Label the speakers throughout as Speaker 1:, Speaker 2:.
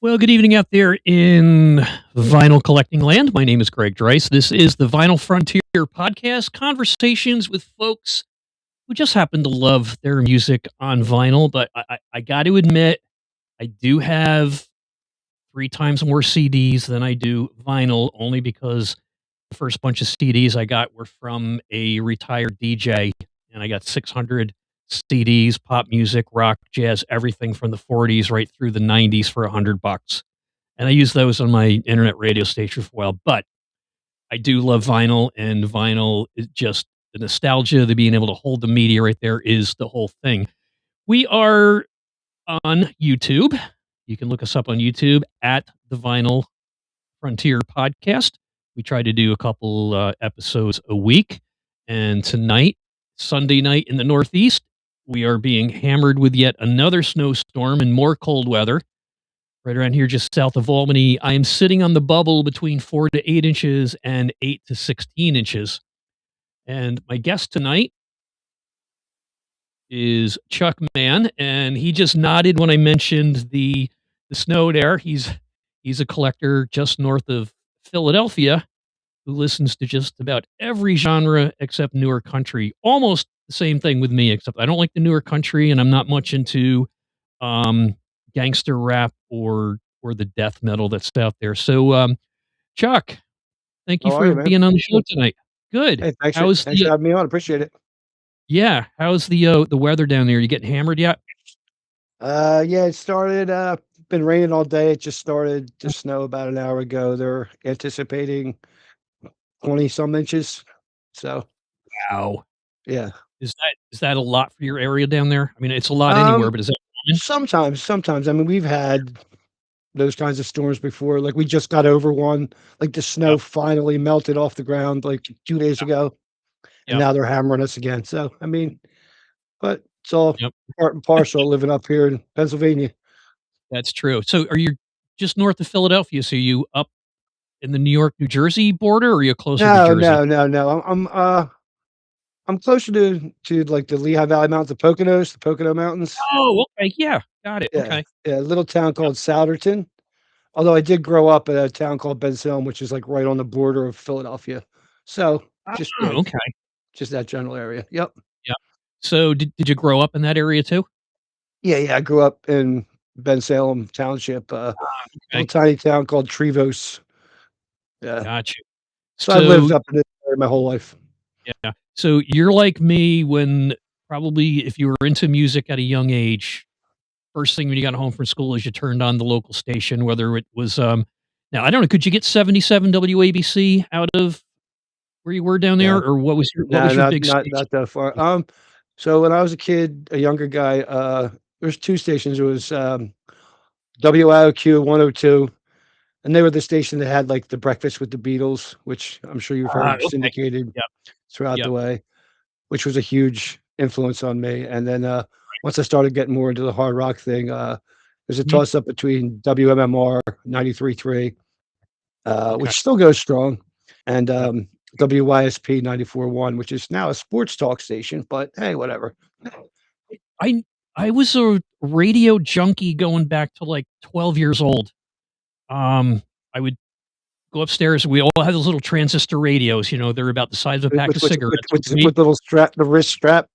Speaker 1: Well, good evening out there in vinyl collecting land. My name is Greg Draiss. This is the Vinyl Frontier podcast, conversations with folks who just happen to love their music on vinyl. But I got to admit, I do have three times more CDs than I do vinyl, only because the first bunch of CDs I got were from a retired DJ, and I got 600 CDs, pop music, rock, jazz, everything from the 40s right through the 90s for $100. And I use those on my internet radio station for a while. But I do love vinyl, and vinyl is just the nostalgia, the being able to hold the media right there is the whole thing. We are on YouTube. You can look us up on YouTube at the Vinyl Frontier Podcast. We try to do a couple episodes a week. And tonight, Sunday night in the Northeast, we are being hammered with yet another snowstorm and more cold weather. Right around here, just south of Albany, I am sitting on the bubble between 4 to 8 inches and 8 to 16 inches. And my guest tonight is Chuck Mann, and he just nodded when I mentioned the snow there. He's a collector just north of Philadelphia who listens to just about every genre except newer country. Almost the same thing with me, except I don't like the newer country, and I'm not much into gangster rap or the death metal that's out there. So, Chuck, thank you
Speaker 2: How are
Speaker 1: for
Speaker 2: you, man?
Speaker 1: being on the show tonight. Good.
Speaker 2: Hey, thanks
Speaker 1: How's
Speaker 2: for having me on. Appreciate it.
Speaker 1: yeah? How's the weather down there? You getting hammered yet?
Speaker 2: Yeah, it started. Been raining all day. It just started to snow about an hour ago. They're anticipating 20 some inches. So
Speaker 1: Wow.
Speaker 2: yeah.
Speaker 1: Is that a lot for your area down there? I mean, it's a lot anywhere, but is that common?
Speaker 2: Sometimes. I mean, we've had those kinds of storms before. Like we just got over one. Like the snow
Speaker 1: Yep.
Speaker 2: finally melted off the ground like 2 days ago, and
Speaker 1: Yep.
Speaker 2: now they're hammering us again. So I mean, but it's all
Speaker 1: Yep.
Speaker 2: part and parcel living up here in Pennsylvania.
Speaker 1: That's true. So, are you just north of Philadelphia? So, you up in the New York, New Jersey border, or are you closer to
Speaker 2: No,
Speaker 1: Jersey?
Speaker 2: no. I'm closer to like the Lehigh Valley Mountains, the Pocono Mountains.
Speaker 1: Oh, okay. Yeah, got it.
Speaker 2: Yeah,
Speaker 1: Okay.
Speaker 2: yeah, a little town called Souderton. Although I did grow up in a town called Bensalem, which is like right on the border of Philadelphia. So just
Speaker 1: Oh,
Speaker 2: yeah,
Speaker 1: okay.
Speaker 2: just that general area. Yep.
Speaker 1: Yeah. So, did you grow up in that area too?
Speaker 2: Yeah. I grew up in Bensalem Township, little
Speaker 1: Okay,
Speaker 2: tiny town called Trevose. Yeah.
Speaker 1: got you.
Speaker 2: So I've lived
Speaker 1: So,
Speaker 2: up in this area my whole life.
Speaker 1: yeah. So you're like me when probably if you were into music at a young age, first thing when you got home from school is you turned on the local station, whether it was now I don't know, could you get 77 WABC out of where you were down there,
Speaker 2: No,
Speaker 1: or what
Speaker 2: no,
Speaker 1: was your
Speaker 2: not
Speaker 1: big
Speaker 2: not
Speaker 1: station?
Speaker 2: not that far. So when I was a kid, a younger guy, there's two stations. It was WIOQ 102, and they were the station that had like the breakfast with the Beatles, which I'm sure you've heard
Speaker 1: Okay.
Speaker 2: syndicated
Speaker 1: Yep.
Speaker 2: throughout the
Speaker 1: Yep.
Speaker 2: way, which was a huge influence on me. And then once I started getting more into the hard rock thing, there's a
Speaker 1: Mhm.
Speaker 2: toss up between WMMR 93.3,
Speaker 1: Okay.
Speaker 2: which still goes strong, and
Speaker 1: Yep.
Speaker 2: WYSP 94.1, which is now a sports talk station, but hey, whatever.
Speaker 1: I I was a radio junkie going back to like 12 years old. I would go upstairs. We all had those little transistor radios, they're about the size of a pack
Speaker 2: With
Speaker 1: of
Speaker 2: with with
Speaker 1: cigarettes.
Speaker 2: with
Speaker 1: Me,
Speaker 2: with little strap, the wrist strap.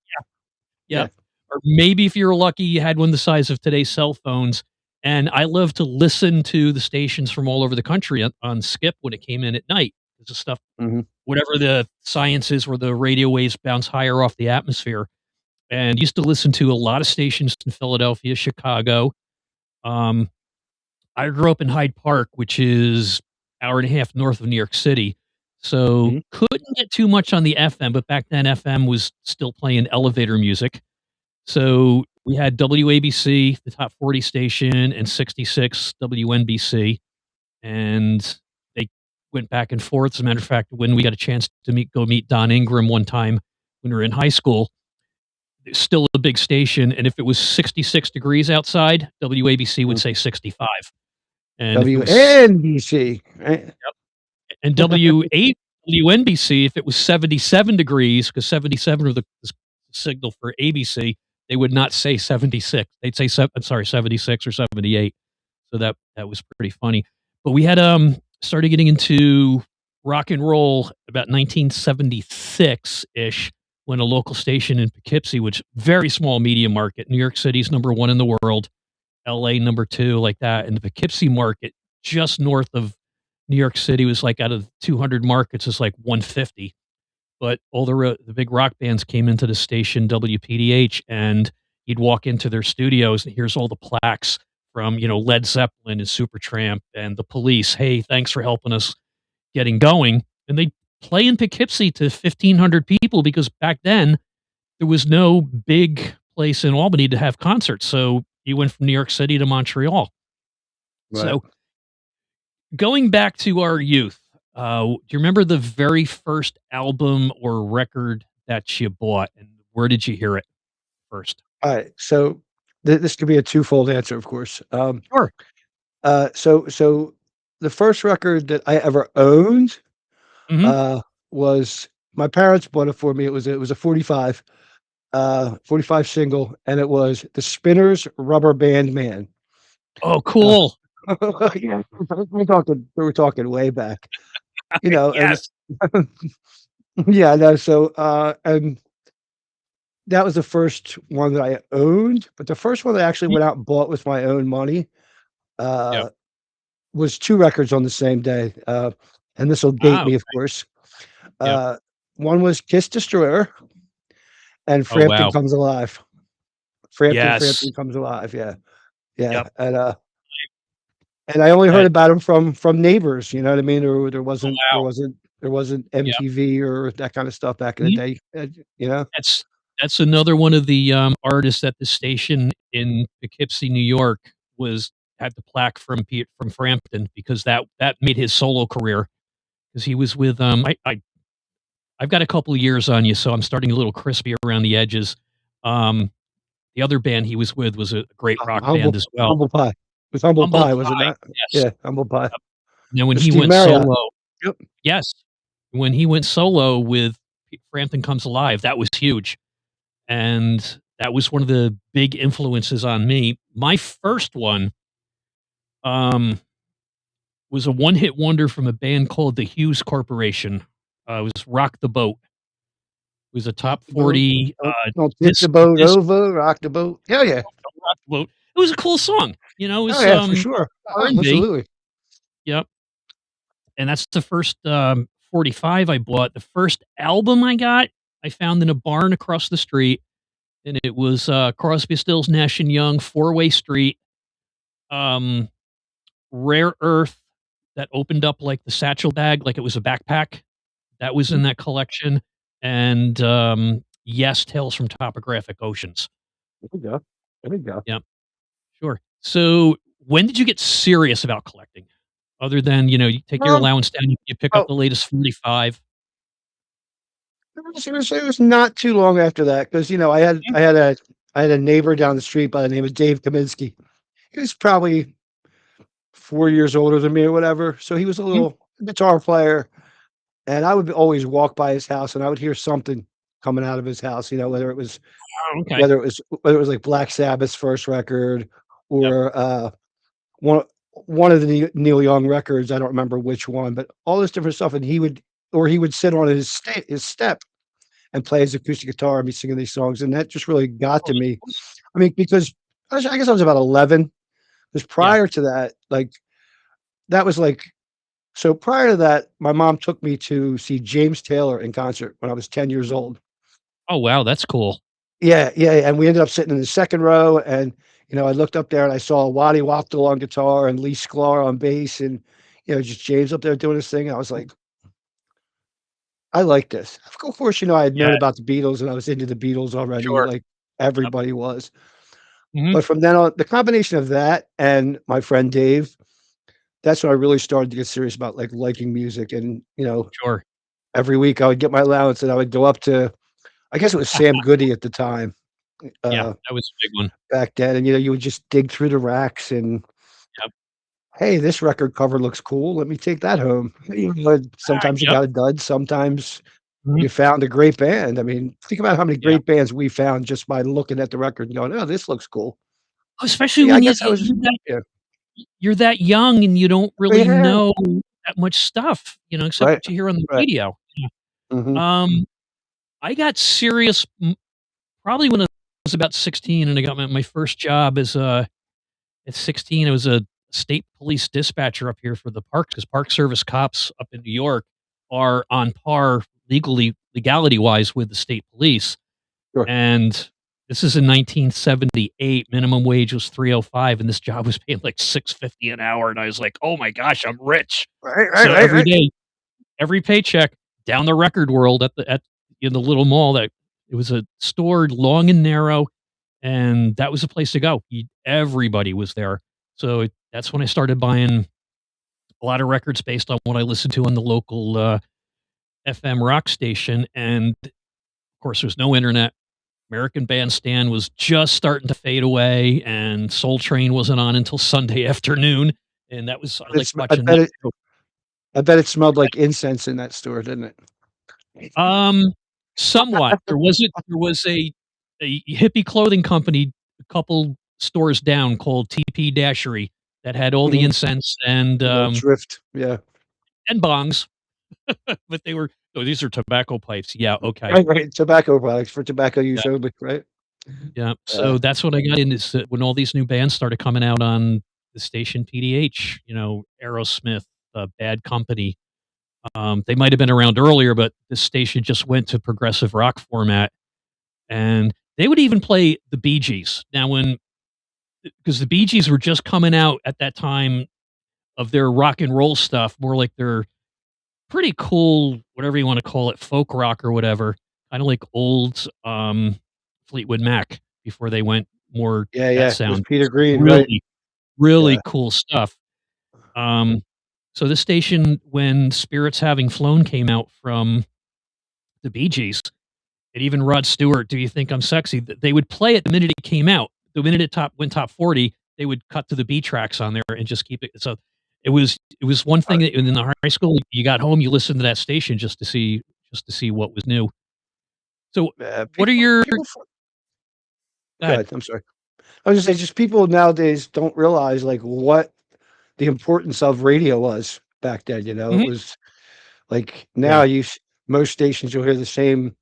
Speaker 1: yeah.
Speaker 2: Yeah.
Speaker 1: Or maybe if you were lucky, you had one the size of today's cell phones. And I love to listen to the stations from all over the country on Skip when it came in at night. It's the stuff,
Speaker 2: Mhm.
Speaker 1: whatever the science is, where the radio waves bounce higher off the atmosphere. And used to listen to a lot of stations in Philadelphia, Chicago. Um, I grew up in Hyde Park, which is hour and a half north of New York City. So
Speaker 2: Mhm.
Speaker 1: couldn't get too much on the FM, but back then FM was still playing elevator music. So we had WABC, the top 40 station, and 66 WNBC, and they went back and forth. As a matter of fact, when we got a chance to go meet Don Ingram one time when we were in high school, it's still a big station, and if it was 66 degrees outside, WABC would
Speaker 2: Mhm.
Speaker 1: say 65, and if it was
Speaker 2: WNBC, right?
Speaker 1: and WNBC, if it was 77 degrees, because 77 are the signal for ABC, they would not say 76. They'd say, I'm sorry, 76 or 78. So that was pretty funny. But we had started getting into rock and roll about 1976-ish when a local station in Poughkeepsie, which very small media market, New York City's number 1 in the world, LA number 2, like that, and the Poughkeepsie market just north of New York City was like out of 200 markets is like 150. But all the big rock bands came into the station WPDH, and you'd walk into their studios, and here's all the plaques from, Led Zeppelin and Supertramp and The Police. "Hey, thanks for helping us getting going." And they play in Poughkeepsie to 1,500 people because back then, there was no big place in Albany to have concerts, so you went from New York City to Montreal.
Speaker 2: Right.
Speaker 1: So, going back to our youth, do you remember the very first album or record that you bought, and where did you hear it first?
Speaker 2: Alright, so this could be a twofold answer, of course.
Speaker 1: Sure.
Speaker 2: So the first record that I ever owned,
Speaker 1: Mhm.
Speaker 2: uh, was my parents bought it for me. It was a 45, 45 single, and it was The Spinners' "Rubber Band Man."
Speaker 1: Oh,
Speaker 2: Uh,
Speaker 1: cool.
Speaker 2: yeah, we're talking way back, and
Speaker 1: Yes.
Speaker 2: yeah, no, so, and that was the first one that I owned, but the first one that I actually
Speaker 1: Mhm.
Speaker 2: went out and bought with my own money,
Speaker 1: Yep.
Speaker 2: uh, was 2 records on the same day, and this'll date
Speaker 1: Wow.
Speaker 2: me, of course.
Speaker 1: Yep.
Speaker 2: Uh, One was Kiss Destroyer and
Speaker 1: Oh,
Speaker 2: Frampton
Speaker 1: wow.
Speaker 2: Comes Alive. Frampton,
Speaker 1: Yes.
Speaker 2: Frampton Comes Alive, yeah, yeah,
Speaker 1: Yep.
Speaker 2: and I only heard
Speaker 1: That
Speaker 2: about him from neighbors, you know what I mean? There
Speaker 1: Oh,
Speaker 2: wasn't there
Speaker 1: wow.
Speaker 2: wasn't there wasn't
Speaker 1: Yep.
Speaker 2: MTV or that kinda stuff back in the
Speaker 1: Mhm.
Speaker 2: day, you know?
Speaker 1: That's another one of the, artists at the station in Poughkeepsie, New York, was had the plaque from Frampton because that made his solo career. Because he was with, I've got a couple of years on you, so I'm starting a little crispy around the edges. Um, the other band he was with was a great rock
Speaker 2: Humble
Speaker 1: band as well.
Speaker 2: Humble Pie. It was Humble
Speaker 1: Humble
Speaker 2: Pie, was it
Speaker 1: Pie,
Speaker 2: not?
Speaker 1: yes.
Speaker 2: Yeah, Humble Pie.
Speaker 1: Yep. Now when
Speaker 2: With
Speaker 1: he
Speaker 2: Steve
Speaker 1: went
Speaker 2: Marriott.
Speaker 1: solo
Speaker 2: Yep.
Speaker 1: yes. When he went solo with Frampton Comes Alive, that was huge, and that was one of the big influences on me. My first one, um, was a one-hit wonder from a band called the Hughes Corporation. It was "Rock the Boat." It was a
Speaker 2: Rock
Speaker 1: top
Speaker 2: the boat.
Speaker 1: 40,
Speaker 2: Don't tip the boat
Speaker 1: disc
Speaker 2: over, rock the boat. Hell yeah.
Speaker 1: Rock the Boat. It was a cool song, it
Speaker 2: Oh,
Speaker 1: was,
Speaker 2: yeah, for sure.
Speaker 1: R&B.
Speaker 2: Absolutely.
Speaker 1: Yep, and that's the first, 45 I bought. The first album I got, I found in a barn across the street, and it was, Crosby, Stills, Nash& and Young, Four-Way Street, um, Rare Earth that opened up like the satchel bag like it was a backpack. That was
Speaker 2: Mm,
Speaker 1: in that collection, and, Yes, Tales from Topographic Oceans.
Speaker 2: there we go. There we go.
Speaker 1: Yep, sure. So, when did you get serious about collecting? Other than, you take your
Speaker 2: Um,
Speaker 1: allowance down, you pick up
Speaker 2: oh,
Speaker 1: the latest 45.
Speaker 2: it was not too long after that because
Speaker 1: Mhm,
Speaker 2: I had a neighbor down the street by the name of Dave Kaminsky. He was probably 4 years older than me or whatever, so he was a
Speaker 1: mhm.
Speaker 2: little guitar player, and I would always walk by his house, and I would hear something coming out of his house, whether it was
Speaker 1: Oh, okay.
Speaker 2: whether it was like Black Sabbath's first record
Speaker 1: Yep.
Speaker 2: or, one one of the Neil Young records, I don't remember which one, but all this different stuff, and he would sit on his step and play his acoustic guitar and be singing these songs, and that just really got
Speaker 1: Oh,
Speaker 2: to
Speaker 1: that's
Speaker 2: me.
Speaker 1: cool.
Speaker 2: I mean, because I guess I was about 11, 'cause
Speaker 1: Yeah.
Speaker 2: prior to that, like, that was like so prior to that, my mom took me to see James Taylor in concert when I was 10 years old.
Speaker 1: Oh, wow, that's cool.
Speaker 2: Yeah, yeah, and we ended up sitting in the second row, and, I looked up there and I saw Waddy Wachtel on guitar and Lee Sklar on bass and, just James up there doing his thing, and I was like, "I like this." Of course, I had
Speaker 1: Yeah,
Speaker 2: known about the Beatles and I was into the Beatles already,
Speaker 1: sure.
Speaker 2: like
Speaker 1: Yep.
Speaker 2: everybody was.
Speaker 1: Mhm.
Speaker 2: But from then on, the combination of that and my friend Dave, that's when I really started to get serious about, like, liking music and,
Speaker 1: Sure.
Speaker 2: every week I would get my allowance and I would go up to I guess it was Sam Goody at the time,
Speaker 1: Yeah,
Speaker 2: uh,
Speaker 1: that was a big one.
Speaker 2: back then, and, you would just dig through the racks and,
Speaker 1: Yep.
Speaker 2: "Hey, this record cover looks cool, let me take that home." And sometimes you
Speaker 1: Yep.
Speaker 2: got a dud, sometimes
Speaker 1: Mhm.
Speaker 2: you found a great band. I mean, think about how many
Speaker 1: Yeah.
Speaker 2: great bands we found just by looking at the record and going, "Oh, this looks cool."
Speaker 1: Especially
Speaker 2: Yeah, I
Speaker 1: when you
Speaker 2: guess I
Speaker 1: you
Speaker 2: was
Speaker 1: you got
Speaker 2: yeah.
Speaker 1: you're that young and you don't really
Speaker 2: Yeah,
Speaker 1: know that much stuff, except
Speaker 2: right,
Speaker 1: what you hear on the
Speaker 2: right.
Speaker 1: radio. Yeah.
Speaker 2: Mhm.
Speaker 1: Um, I got serious probably when I was about 16 and I got my first job at 16. I was a state police dispatcher up here for the parks because Park Service cops up in New York are on par legality wise with the state police.
Speaker 2: Sure.
Speaker 1: And this is in 1978. Minimum wage was 305, and this job was paying like 650 an hour. And I was like, "Oh my gosh, I'm rich!"
Speaker 2: Right, right,
Speaker 1: So
Speaker 2: right,
Speaker 1: every
Speaker 2: right.
Speaker 1: day, every paycheck down the Record World at in the little mall that it was a store long and narrow, and that was the place to go. Everybody was there. So that's when I started buying a lot of records based on what I listened to on the local FM rock station. And of course, there's no internet. American Bandstand was just starting to fade away, and Soul Train wasn't on until Sunday afternoon, and that was I liked
Speaker 2: It's I
Speaker 1: watching
Speaker 2: bet
Speaker 1: that
Speaker 2: it
Speaker 1: too.
Speaker 2: I bet it smelled like incense in that store, didn't it?
Speaker 1: Um, somewhat. There was a hippie clothing company a couple stores down called TP Dashery that had all the
Speaker 2: Mhm.
Speaker 1: incense
Speaker 2: The drift, yeah.
Speaker 1: and bongs, but they were, "Oh, these are tobacco pipes." Yeah, okay.
Speaker 2: Right, right, tobacco products for tobacco
Speaker 1: Yeah,
Speaker 2: use only, right?
Speaker 1: yeah.
Speaker 2: Yeah.
Speaker 1: So that's what I got in is that when all these new bands started coming out on the station PDH, Aerosmith, Bad Company. They might have been around earlier, but this station just went to progressive rock format, and they would even play the Bee Gees. Now, when because the Bee Gees were just coming out at that time of their rock and roll stuff, more like their pretty cool, whatever you want to call it, folk rock or whatever, kind of like old Fleetwood Mac before they went more
Speaker 2: Yeah,
Speaker 1: that
Speaker 2: yeah, with
Speaker 1: sound.
Speaker 2: Peter Green, right?
Speaker 1: Really, really
Speaker 2: Yeah.
Speaker 1: cool stuff. Um, so this station, when Spirits Having Flown came out from the Bee Gees, and even Rod Stewart, "Do You Think I'm Sexy?" They would play it the minute it came out. The minute it went top 40, they would cut to the B tracks on there and just keep it. So it was one
Speaker 2: Uh,
Speaker 1: thing that in the high school, you got home, you listened to that station just to see what was new. So, what are your
Speaker 2: people
Speaker 1: go
Speaker 2: go
Speaker 1: ahead.
Speaker 2: ahead, I'm sorry. I was gonna say just people nowadays don't realize, like, what the importance of radio was back then, it
Speaker 1: Mhm.
Speaker 2: was like, now
Speaker 1: Yeah.
Speaker 2: most stations, you'll hear the same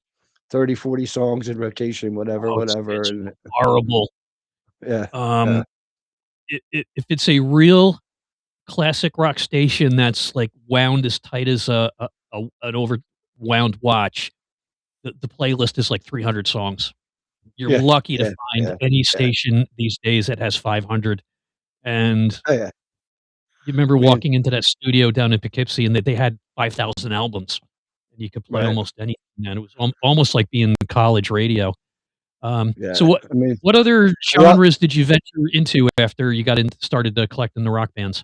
Speaker 2: 30, 40 songs in rotation, whatever,
Speaker 1: Oh,
Speaker 2: whatever,
Speaker 1: it's
Speaker 2: and
Speaker 1: horrible.
Speaker 2: yeah,
Speaker 1: Um,
Speaker 2: yeah,
Speaker 1: if it's a real classic rock station that's, like, wound as tight as an overwound watch, the playlist is like 300 songs. You're
Speaker 2: yeah,
Speaker 1: lucky to
Speaker 2: yeah,
Speaker 1: find
Speaker 2: yeah,
Speaker 1: any
Speaker 2: yeah.
Speaker 1: station these days that has 500, and
Speaker 2: Oh, yeah.
Speaker 1: you remember
Speaker 2: I mean,
Speaker 1: walking into that studio down in Poughkeepsie, and they had 5,000 albums, and you could play
Speaker 2: right,
Speaker 1: almost anything, and it was almost like being in college radio. So
Speaker 2: yeah,
Speaker 1: what
Speaker 2: I mean,
Speaker 1: what other
Speaker 2: a lot
Speaker 1: genres did you venture into after you got in started, collecting the rock bands?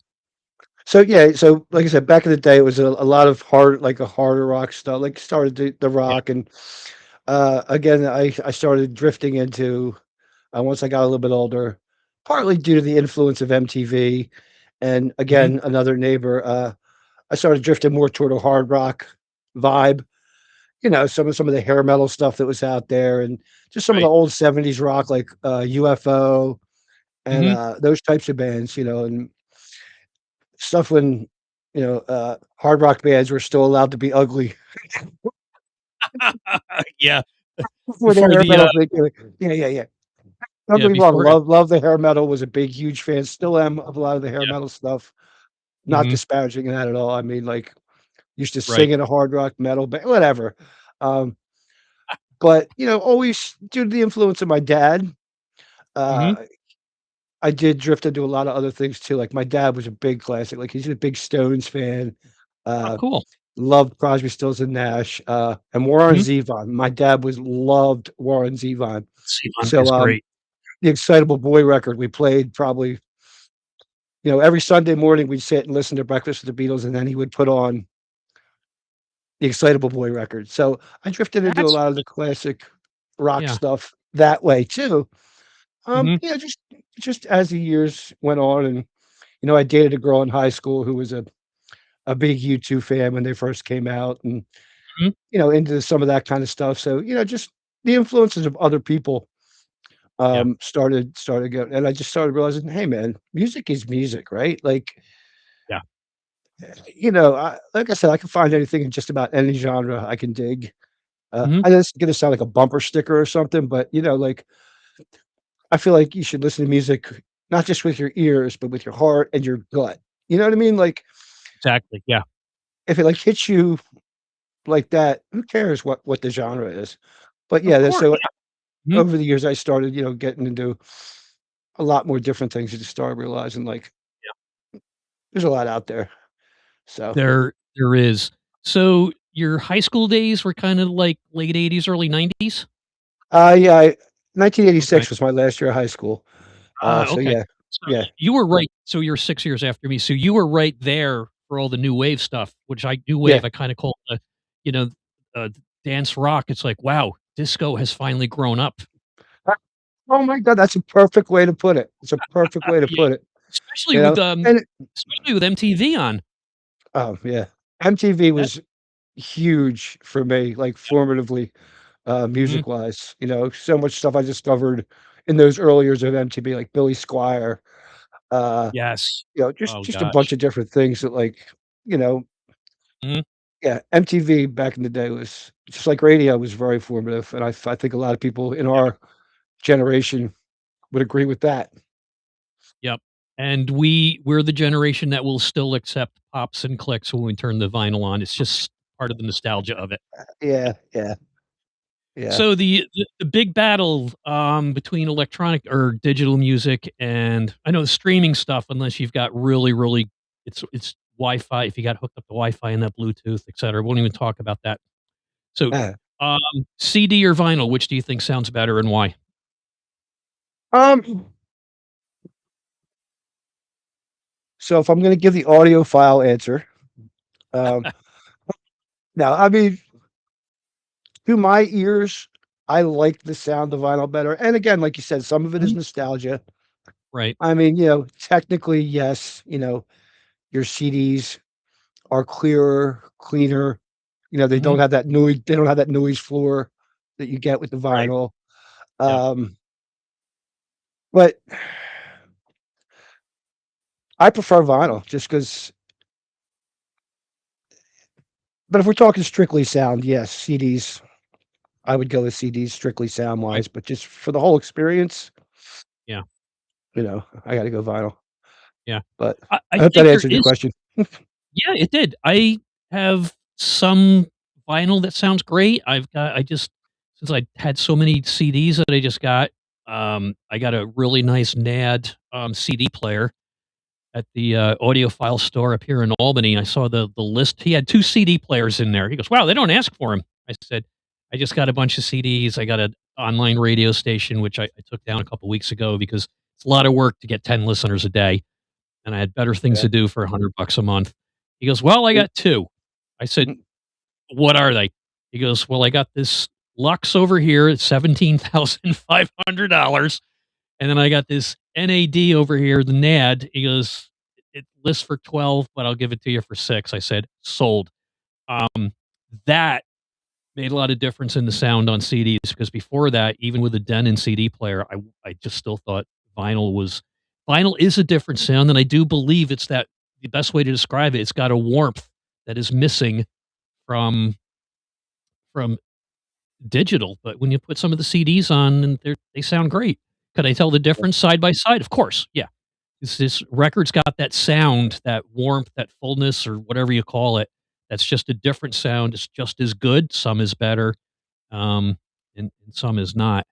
Speaker 2: so, yeah, so, like I said, back in the day, it was a lot of a harder rock stuff, like, started the
Speaker 1: Yeah.
Speaker 2: rock, and, again, I started drifting into, once I got a little bit older, partly due to the influence of MTV, and,
Speaker 1: Mhm.
Speaker 2: again, another neighbor, I started drifting more toward a hard rock vibe, some of the hair metal stuff that was out there, and just some of the
Speaker 1: Right.
Speaker 2: old '70s rock, like, UFO and,
Speaker 1: Mhm.
Speaker 2: those types of bands, and stuff when, hard rock bands were still allowed to be ugly
Speaker 1: Yeah.
Speaker 2: before the
Speaker 1: Before
Speaker 2: hair
Speaker 1: the,
Speaker 2: metal thing came in. Yeah, yeah, yeah. Don't
Speaker 1: yeah,
Speaker 2: get me wrong,
Speaker 1: before
Speaker 2: love the hair metal, was a big, huge fan, still am of a lot of the hair
Speaker 1: yeah.
Speaker 2: metal stuff, not
Speaker 1: Mhm.
Speaker 2: disparaging that at all, I mean, like, used to sing
Speaker 1: Right.
Speaker 2: in a hard rock metal band, whatever, um, but, always due to the influence of my dad,
Speaker 1: Mhm.
Speaker 2: uh, I did drift into a lot of other things too, like, my dad was a big classic, like, he's a big Stones fan,
Speaker 1: Oh,
Speaker 2: uh,
Speaker 1: cool.
Speaker 2: loved Crosby, Stills and Nash, and Warren
Speaker 1: Mhm.
Speaker 2: Zevon. My dad was loved Warren Zevon.
Speaker 1: Sivan
Speaker 2: So,
Speaker 1: is great.
Speaker 2: the Excitable Boy record we played probably, every Sunday morning, we'd sit and listen to Breakfast with the Beatles, and then he would put on the Excitable Boy record. So, I drifted into a
Speaker 1: That's
Speaker 2: lot of the classic rock
Speaker 1: yeah.
Speaker 2: stuff that way too.
Speaker 1: Mhm.
Speaker 2: Just as the years went on, and, I dated a girl in high school who was a big U2 fan when they first came out, and,
Speaker 1: Mhm.
Speaker 2: into some of that kind of stuff. So, just the influences of other people
Speaker 1: Yeah.
Speaker 2: started going, and I just started realizing, hey man, music is music, right? Like,
Speaker 1: Yeah.
Speaker 2: like I said, I can find anything in just about any genre I can dig.
Speaker 1: Mhm.
Speaker 2: I know this is gonna sound like a bumper sticker or something, but like I feel like you should listen to music not just with your ears, but with your heart and your gut. You know what I mean? Like,
Speaker 1: Exactly. Yeah.
Speaker 2: if it like hits you like that, who cares what the genre is? But
Speaker 1: Of
Speaker 2: yeah,
Speaker 1: course.
Speaker 2: so
Speaker 1: Yeah. Mhm.
Speaker 2: over the years I started, getting into a lot more different things. You just start realizing like
Speaker 1: Yeah.
Speaker 2: there's a lot out there. So
Speaker 1: There is. So, your high school days were kind of like late '80s, early '90s?
Speaker 2: yeah,
Speaker 1: Okay.
Speaker 2: 1986 was my last year of high school. So
Speaker 1: Okay.
Speaker 2: yeah,
Speaker 1: So
Speaker 2: yeah,
Speaker 1: you were right. So you're 6 years after me. So you were right there for all the new wave stuff, which new
Speaker 2: yeah.
Speaker 1: wave, I kinda call the, you know, dance rock. It's like, wow, disco has finally grown up.
Speaker 2: Uh, Oh my god, that's a perfect way to put it. It's a perfect way to
Speaker 1: Yeah.
Speaker 2: put it.
Speaker 1: Especially
Speaker 2: You
Speaker 1: with,
Speaker 2: know, and
Speaker 1: especially with MTV on.
Speaker 2: oh yeah, MTV
Speaker 1: That
Speaker 2: was huge for me, like formatively,
Speaker 1: Mhm.
Speaker 2: music wise. So much stuff I discovered in those early years of MTV, like Billy Squire. Uh,
Speaker 1: Yes.
Speaker 2: just
Speaker 1: Oh
Speaker 2: just a bunch
Speaker 1: gosh.
Speaker 2: of different things that you know,
Speaker 1: Mhm.
Speaker 2: yeah, MTV back in the day was just like radio was very formative, and I think a lot of people in
Speaker 1: Yep,
Speaker 2: our generation would agree with that.
Speaker 1: yep. And we're the generation that will still accept pops and clicks when we turn the vinyl on. It's just part of the nostalgia of it.
Speaker 2: Yeah, yeah, yeah.
Speaker 1: So the big battle, between electronic or digital music and I know the streaming stuff, unless you've got really it's Wi-Fi, if you got hooked up to Wi-Fi and that Bluetooth, etcetera, won't even talk about that. So,
Speaker 2: Uh,
Speaker 1: um, CD or vinyl, which do you think sounds better and why?
Speaker 2: um, so if I'm gonna give the audiophile answer, um, now, I mean, to my ears, I like the sound of vinyl better, and again, like you said, some of it is
Speaker 1: Mhm.
Speaker 2: nostalgia.
Speaker 1: Right.
Speaker 2: I mean, technically, yes, your CDs are clearer, cleaner,
Speaker 1: Mhm.
Speaker 2: they don't have that noise floor that you get with the
Speaker 1: Right.
Speaker 2: vinyl,
Speaker 1: Yep.
Speaker 2: um, but I prefer vinyl just because. But if we're talking strictly sound, yes, CDs, I would go with CDs strictly
Speaker 1: Right.
Speaker 2: sound-wise, but just for the whole experience,
Speaker 1: Yeah.
Speaker 2: I gotta go vinyl,
Speaker 1: Yeah.
Speaker 2: but
Speaker 1: I
Speaker 2: I hope that
Speaker 1: think there
Speaker 2: answered your
Speaker 1: is
Speaker 2: question.
Speaker 1: Yeah, it did. I have some vinyl that sounds great. I just since I had so many CDs that I just got, I got a really nice NAD, CD player at the, audiophile store up here in Albany. I saw the list. He had 2 CD players in there. He goes, "Wow, they don't ask for 'em." I said, "I just got a bunch of CDs. I got an online radio station, which I took down a couple weeks ago because it's a lot of work to get 10 listeners a day, and I had better things
Speaker 2: Yeah.
Speaker 1: to do for $100 a month." He goes, "Well, I
Speaker 2: Mm,
Speaker 1: got 2." I said,
Speaker 2: mm,
Speaker 1: "What are they?" He goes, "Well, I got this Lux over here at $17,500, and then I got this NAD over here, the NAD." He goes, "It lists for 12, but I'll give it to you for 6." I said, "Sold." Um, that made a lot of difference in the sound on CDs because before that, even with a Denon CD player, I just still thought vinyl is a different sound, and I do believe it's that the best way to describe it, it's got a warmth that is missing from from digital, but when you put some of the CDs on, and they sound great. Could I tell the
Speaker 2: yeah.
Speaker 1: difference side by side? Of course, yeah. This record's got that sound, that warmth, that fullness, or whatever you call it. That's just a different sound. It's just as good. Some is better, um, and some is not.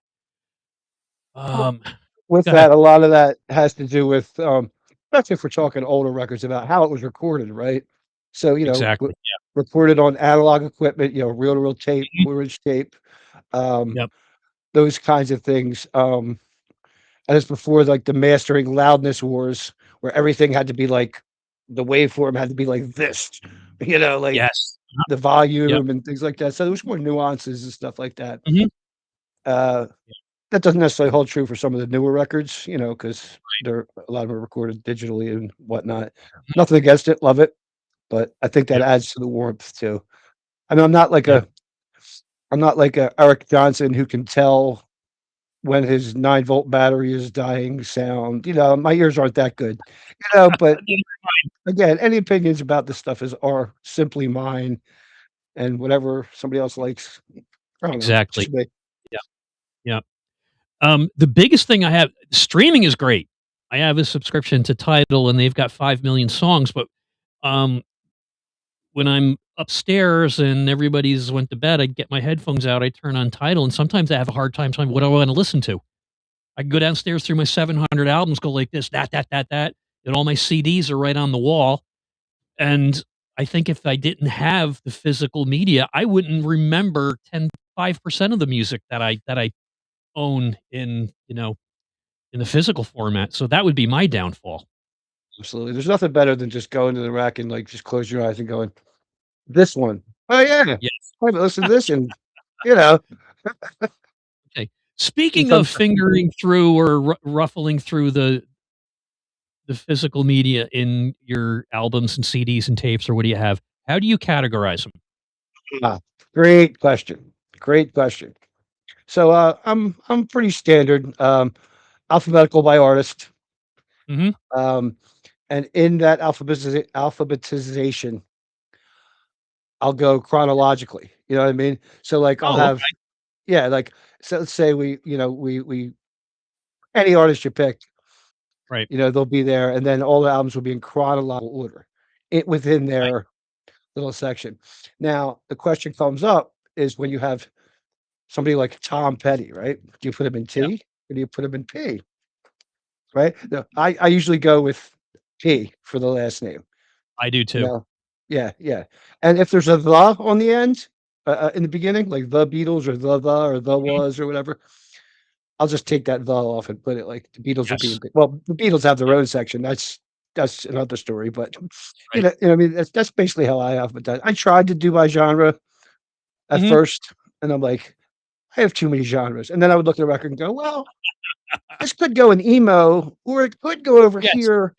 Speaker 2: Well,
Speaker 1: Um,
Speaker 2: with
Speaker 1: Go ahead.
Speaker 2: that, a lot of that has to do with, especially if we're talking older records about how it was recorded, right? So,
Speaker 1: Exactly.
Speaker 2: recorded on analog equipment, reel-to-reel tape,
Speaker 1: Mhm.
Speaker 2: four-inch tape, um,
Speaker 1: Yep.
Speaker 2: those kinds of things, and it's before, like, the mastering loudness wars where everything had to be, like the waveform had to be like this, like
Speaker 1: Yes.
Speaker 2: the
Speaker 1: Yep.
Speaker 2: volume and things like that, so there was more nuances and stuff like that.
Speaker 1: Mhm.
Speaker 2: Uh, that doesn't necessarily hold true for some of the newer records, because a lot of them are recorded digitally and whatnot.
Speaker 1: Mhm.
Speaker 2: Nothing against it, love it, but I think that
Speaker 1: Yep.
Speaker 2: adds to the warmth too. I mean,
Speaker 1: Yep.
Speaker 2: I'm not like a Eric Johnson who can tell, when his 9-volt battery is dying sound. My ears aren't that good, but again, any opinions about this stuff are simply mine, and whatever somebody else likes, I don't know,
Speaker 1: Exactly.
Speaker 2: just me.
Speaker 1: Yeah. Yeah. The biggest thing I have streaming is great. I have a subscription to Tidal, and they've got 5 million songs, but, um, when I'm upstairs and everybody's went to bed, I get my headphones out, I turn on Tidal, and sometimes I have a hard time saying, "What do I wanna listen to?" I can go downstairs through my 700 albums, go like this, that, and all my CDs are right on the wall, and I think if I didn't have the physical media, I wouldn't remember 5% of the music that I own in the physical format, so that would be my downfall.
Speaker 2: Absolutely. There's nothing better than just going to the rack and, like, just close your eyes and going, "This one. Oh, yeah.
Speaker 1: Yes.
Speaker 2: I haven't listened to this and" you know,
Speaker 1: Okay. Speaking of
Speaker 2: some
Speaker 1: fingering through or ruffling through the physical media in your albums and CDs and tapes, or what do you have? How do you categorize them?
Speaker 2: ah, great question. Great question. So, I'm pretty standard, alphabetical by artist,
Speaker 1: Mhm.
Speaker 2: um, and in that alphabetization, I'll go chronologically, you know what I mean? So, like, I'll
Speaker 1: Oh,
Speaker 2: have
Speaker 1: okay.
Speaker 2: yeah, like, so let's say we any artist you pick,
Speaker 1: Right.
Speaker 2: they'll be there, and then all the albums will be in chronological order, within
Speaker 1: Okay.
Speaker 2: their little section. Now, the question comes up is when you have somebody like Tom Petty, right? Do you put him in
Speaker 1: Yeah.
Speaker 2: T or do you put him in P, right? No, I usually go with P for the last name,
Speaker 1: I do
Speaker 2: you
Speaker 1: too.
Speaker 2: know? Yeah, yeah, and if there's a "the" on the end, in the beginning, like The Beatles or or The
Speaker 1: Mhm.
Speaker 2: Was or whatever, I'll just take that "the" off and put it like The Beatles will be
Speaker 1: Yes.
Speaker 2: in P. Well, the Beatles have their
Speaker 1: Yeah.
Speaker 2: own section, that's another story, but,
Speaker 1: Right.
Speaker 2: what I mean? That's basically how I alphabetize. I tried to do by genre at
Speaker 1: Mhm.
Speaker 2: first, and I'm like, "I have too many genres," and then I would look at the record and go, "Well, this could go in emo, or it could go over
Speaker 1: Yes.
Speaker 2: here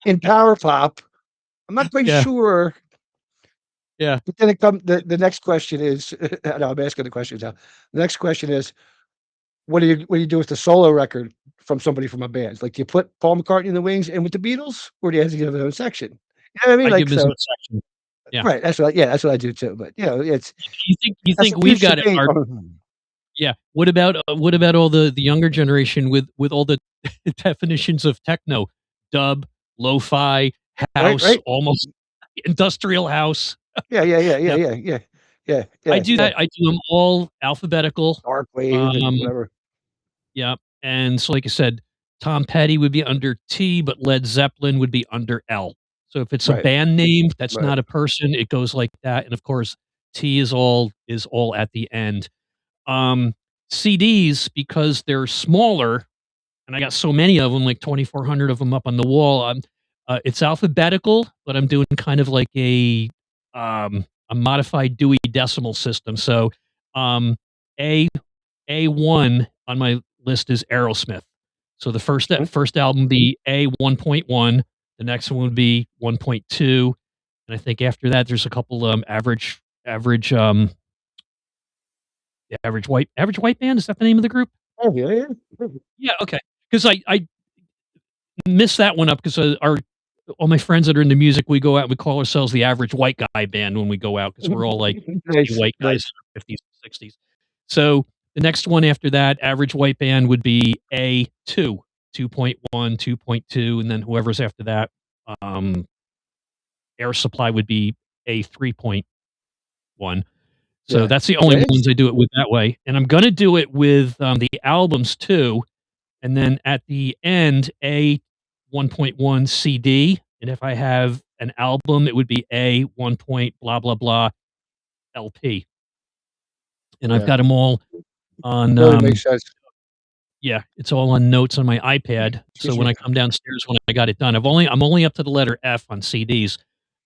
Speaker 2: in power pop. I'm not quite
Speaker 1: Yeah.
Speaker 2: sure."
Speaker 1: Yeah.
Speaker 2: But then it come the next question is no, I'm asking the questions now. The next question is, what do you do with the solo record from somebody from a band? Like, do you put Paul McCartney and the Wings in with the Beatles, or do you have to give their own section? You know what I mean?
Speaker 1: I
Speaker 2: Like,
Speaker 1: give his own
Speaker 2: so
Speaker 1: section. Yeah.
Speaker 2: right, that's what I do too, but, that's
Speaker 1: You think
Speaker 2: what
Speaker 1: we've
Speaker 2: used to
Speaker 1: got it
Speaker 2: be.
Speaker 1: hard? Yeah. What about all the younger generation with all the definitions of techno? Dub, lo-fi,
Speaker 2: Right,
Speaker 1: house,
Speaker 2: right.
Speaker 1: almost industrial house.
Speaker 2: Yeah, yeah, yeah, yeah,
Speaker 1: Yep.
Speaker 2: yeah, yeah. Yeah,
Speaker 1: I
Speaker 2: yeah,
Speaker 1: do
Speaker 2: yeah.
Speaker 1: that. I do them all alphabetical.
Speaker 2: Dark wave and
Speaker 1: Um,
Speaker 2: whatever.
Speaker 1: yeah, and so like I said, Tom Petty would be under T, but Led Zeppelin would be under L. So if it's a
Speaker 2: Right,
Speaker 1: band name, that's
Speaker 2: right.
Speaker 1: not a person, it goes like that, and of course, T is all at the end. Um, CDs, because they're smaller, and I got so many of them, like 2,400 of them up on the wall. It's alphabetical, but I'm doing kind of like a modified Dewey Decimal System. So, um, A A1 on my list is Aerosmith. So the first that
Speaker 2: Mhm.
Speaker 1: first album be A 1.1, the next one would be 1.2, and I think after that there's a couple average average white band, is that the name of the group?
Speaker 2: Oh, yeah, yeah.
Speaker 1: Yeah, okay. Because I missed that one up because our all my friends that are into music, we go out, we call ourselves the average white guy band when we go out because we're all like pasty
Speaker 2: Nice,
Speaker 1: white guys
Speaker 2: nice.
Speaker 1: in our 50s and 60s. So the next one after that, average white band would be A2, 2.1, 2.2, and then whoever's after that, um, Air Supply would be A 3.1. So
Speaker 2: Yeah.
Speaker 1: that's the only
Speaker 2: Yeah, it's
Speaker 1: ones I do it with that way. And I'm gonna do it with the albums too. And then at the end, A 1.1 CD, and if I have an album, it would be A 1 point blah, blah, blah LP. And I've
Speaker 2: yeah.
Speaker 1: got them all on,
Speaker 2: Totally makes sense.
Speaker 1: yeah, it's all on notes on my iPad. So
Speaker 2: Excuse
Speaker 1: when
Speaker 2: me.
Speaker 1: I come downstairs when I got it done, I'm only up to the letter F on CDs.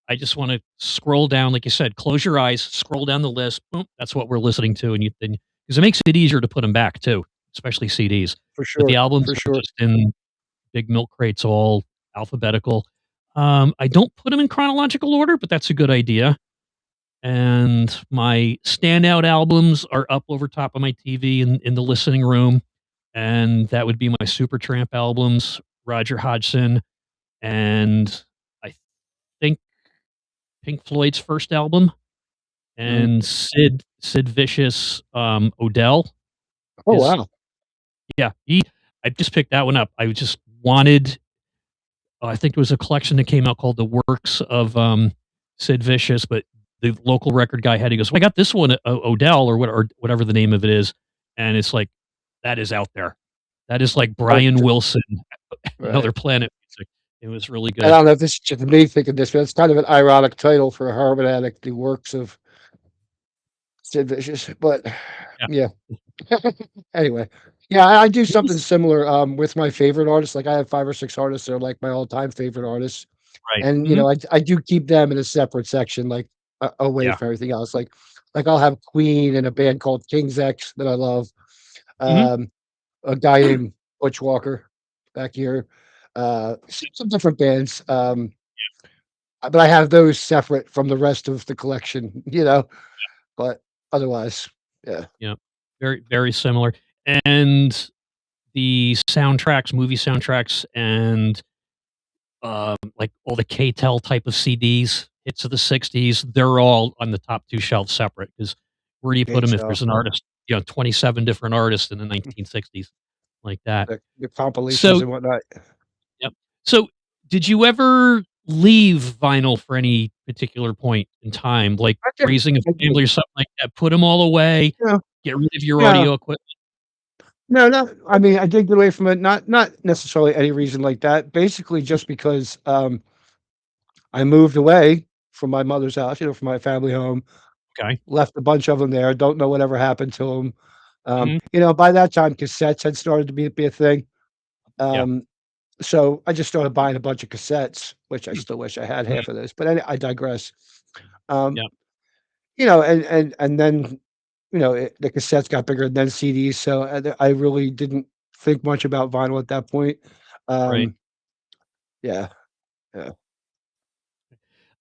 Speaker 1: I just wanna scroll down, like you said, close your eyes, scroll down the list, boom, that's what we're listening to, and you then because it makes it easier to put them back too, especially CDs.
Speaker 2: For
Speaker 1: But the
Speaker 2: sure,
Speaker 1: albums
Speaker 2: for
Speaker 1: are
Speaker 2: sure.
Speaker 1: just in big milk crates, all alphabetical. I don't put them in chronological order, but that's a good idea. And my standout albums are up over top of my TV in the listening room. and that would be my Supertramp albums, Roger Hodgson, and I think Pink Floyd's first album,
Speaker 2: Mhm.
Speaker 1: and Sid Vicious, Odell.
Speaker 2: Oh,
Speaker 1: His
Speaker 2: wow.
Speaker 1: Yeah, he I just picked that one up. I just wanted I think it was a collection that came out called The Works of, Sid Vicious, but the local record guy had he goes, "Well, I got this one, Odell," or whatever the name of it is, and it's like, that is out there. That is like
Speaker 2: Oh,
Speaker 1: Brian Wilson,
Speaker 2: right.
Speaker 1: Another Planet music. It was really
Speaker 2: And
Speaker 1: good.
Speaker 2: I don't know if this is just me thinking this, but it's kind of an ironic title for a heroin addict, The Works of Sid Vicious, but
Speaker 1: Yeah,
Speaker 2: yeah. Anyway, yeah, I do something similar, with my favorite artists, like, I have 5 or 6 artists that are, like, my all-time favorite artists,
Speaker 1: right.
Speaker 2: and,
Speaker 1: Mhm.
Speaker 2: I do keep them in a separate section, like, away
Speaker 1: Yeah.
Speaker 2: from everything else, I'll have Queen and a band called King's X that I love,
Speaker 1: Mhm.
Speaker 2: um, a guy named Butch Walker back here, some different bands, but I have those separate from the rest of the collection, but otherwise, yeah.
Speaker 1: Yeah. Very, very similar. And the soundtracks, movie soundtracks, and like all the K-tel type of CDs, hits of the '60s, they're all on the top 2 shelves separate. Because where do you put them if
Speaker 2: HL,
Speaker 1: there's an artist, 27 different artists in the 1960s like that?
Speaker 2: the compilations
Speaker 1: So
Speaker 2: and whatnot.
Speaker 1: yep. So, did you ever leave vinyl for any particular point in time, like
Speaker 2: I did,
Speaker 1: raising a
Speaker 2: I did.
Speaker 1: family or something like that? Put them all away,
Speaker 2: No,
Speaker 1: get rid of your
Speaker 2: no,
Speaker 1: audio equipment?
Speaker 2: no, no, I mean, I did get away from it, not necessarily any reason like that, basically
Speaker 1: Mm,
Speaker 2: just because, I moved away from my mother's house, from my family home,
Speaker 1: okay.
Speaker 2: left a bunch of them there, don't know whatever happened to them.
Speaker 1: Mhm.
Speaker 2: By that time, cassettes had started to be a thing,
Speaker 1: Yeah.
Speaker 2: um, so I just started buying a bunch of cassettes, which I
Speaker 1: Mm,
Speaker 2: still wish I had
Speaker 1: mhm.
Speaker 2: half of those, but I digress. Um,
Speaker 1: Yeah.
Speaker 2: and then, the cassettes got bigger and then CDs, so I really didn't think much about vinyl at that point.
Speaker 1: Right.
Speaker 2: Um, yeah, yeah.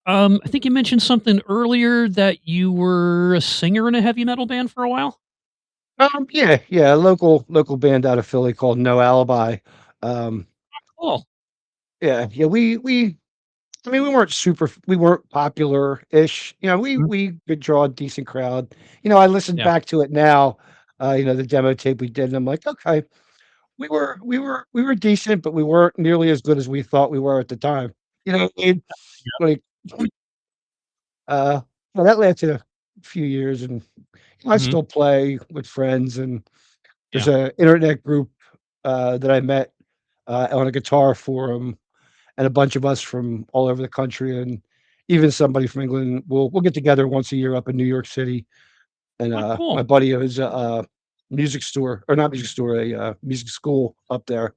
Speaker 1: I think you mentioned something earlier that you were a singer in a heavy metal band for a while?
Speaker 2: Yeah, yeah, a local band out of Philly called No Alibi. Um,
Speaker 1: Cool.
Speaker 2: yeah, yeah, I mean, we weren't popular-ish,
Speaker 1: Mhm.
Speaker 2: we could draw a decent crowd. I listened
Speaker 1: Yeah.
Speaker 2: back to it now, the demo tape we did, and I'm like, "Okay, we were decent, but we weren't nearly as good as we thought we were at the time." You know, it
Speaker 1: Yeah.
Speaker 2: like, uh, well, that lasted a few years, and I
Speaker 1: Mhm.
Speaker 2: still play with friends, and there's
Speaker 1: Yeah.
Speaker 2: a internet group, that I met, on a guitar forum, and a bunch of us from all over the country, and even somebody from England. We'll get together once a year up in New York City, and,
Speaker 1: Oh,
Speaker 2: my
Speaker 1: cool.
Speaker 2: buddy owns a music store, or not music store, music school up there.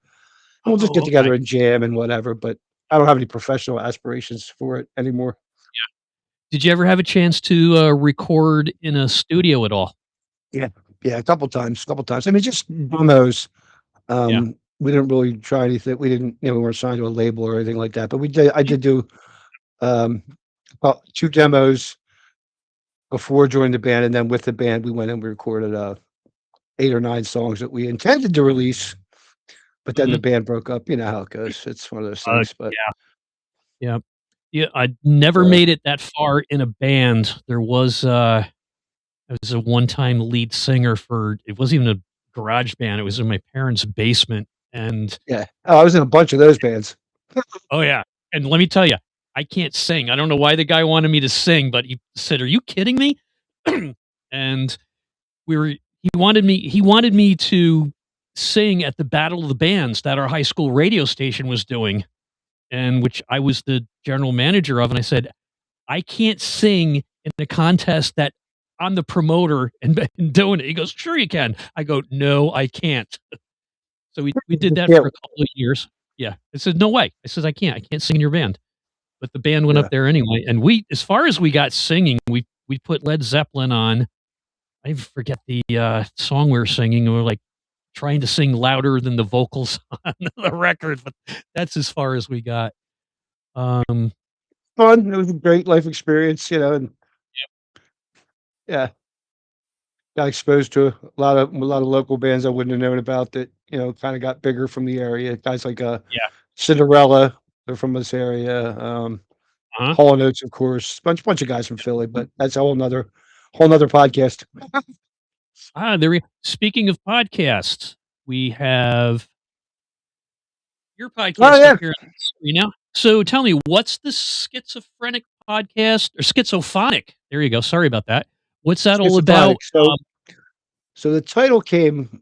Speaker 2: We'll just
Speaker 1: Oh,
Speaker 2: get
Speaker 1: okay.
Speaker 2: together and jam and whatever, but I don't have any professional aspirations for it anymore.
Speaker 1: Did you ever have a chance to, record in a studio at all?
Speaker 2: Yeah, yeah, a couple times. I mean, just demos.
Speaker 1: Yeah.
Speaker 2: We didn't really try anything. We didn't, we weren't signed to a label or anything like that, but I
Speaker 1: Mhm.
Speaker 2: did do, um, about 2 demos before joining the band, and then with the band, we went and we recorded, 8 or 9 songs that we intended to release, but then the
Speaker 1: Mhm.
Speaker 2: band broke up. You know how it goes. It's one of those things, but,
Speaker 1: Yeah. Yeah. Yeah, I never
Speaker 2: uh,
Speaker 1: made it that far in a band. I was a one-time lead singer for it wasn't even a garage band, it was in my parents' basement, and
Speaker 2: yeah. Oh, I was in a bunch of those bands.
Speaker 1: oh, yeah, and let me tell you, I can't sing. I don't know why the guy wanted me to sing, but he said, "Are you kidding me?" And we were he wanted me to sing at the Battle of the Bands that our high school radio station was doing, and which I was the general manager of, and I said, "I can't sing in a contest that I'm the promoter and doing it." He goes, "Sure you can." I go, "No, I can't." So we did that
Speaker 2: Yeah,
Speaker 1: for a couple of years. Yeah. I said, "No way." I says, I can't sing in your band." But the band went up
Speaker 2: yeah.
Speaker 1: there anyway, and as far as we got singing, we put Led Zeppelin on. I forget the, song we were singing, we were, like, trying to sing louder than the vocals on the record, but that's as far as we got. Um,
Speaker 2: Fun. It was a great life experience, and yeah, got exposed to a lot of local bands I wouldn't have known about that, kind of got bigger from the area. Guys like
Speaker 1: Yeah.
Speaker 2: Cinderella, they're from this area.
Speaker 1: Uh-huh.
Speaker 2: Hall and Oates, of course, bunch of guys from Philly, but that's a whole nother podcast.
Speaker 1: There we speaking of podcasts, we have your
Speaker 2: Oh
Speaker 1: podcast up
Speaker 2: yeah,
Speaker 1: here on the screen now. So tell me, what's the schizophrenic podcast or schizophonic? There you go. Sorry about that. What's that all about?
Speaker 2: schizophrenic. So the title came.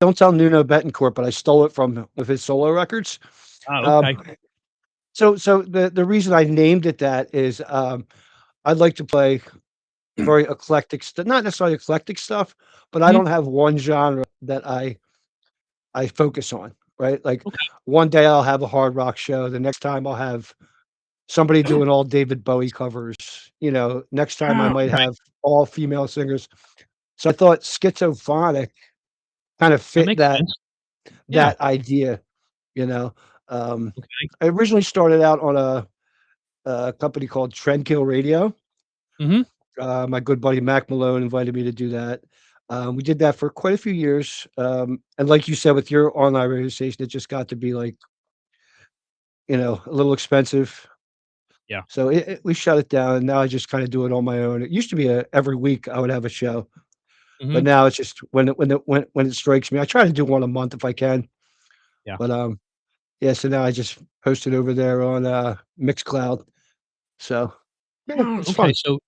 Speaker 2: Don't tell Nuno Betancourt, but I stole it from one of his solo records. Um,
Speaker 1: Okay.
Speaker 2: so the reason I named it that is I'd like to play very eclectic stuff, not necessarily eclectic stuff, but I
Speaker 1: Mhm.
Speaker 2: don't have one genre that I focus on, right? Like
Speaker 1: Okay.
Speaker 2: one day I'll have a hard rock show, the next time I'll have somebody doing all David Bowie covers, next time I might
Speaker 1: Right.
Speaker 2: have all female singers. So I thought schizophrenic kind of
Speaker 1: That
Speaker 2: fit
Speaker 1: makes
Speaker 2: that
Speaker 1: sense. Yeah.
Speaker 2: that idea, you know. Um,
Speaker 1: Okay.
Speaker 2: I originally started out on a company called Trendkill Radio.
Speaker 1: Mhm.
Speaker 2: My good buddy Mac Malone invited me to do that. We did that for quite a few years, and like you said, with your online radio station, it just got to be like a little expensive.
Speaker 1: Yeah.
Speaker 2: So we shut it down, and now I just kind of do it on my own. It used to be every week I would have a show, but
Speaker 1: Mhm.
Speaker 2: now it's just when it strikes me, I try to do one a month if I can.
Speaker 1: Yeah.
Speaker 2: But yeah, so now I just post it over there on Mixcloud. So yeah, it's
Speaker 1: Okay.
Speaker 2: fun.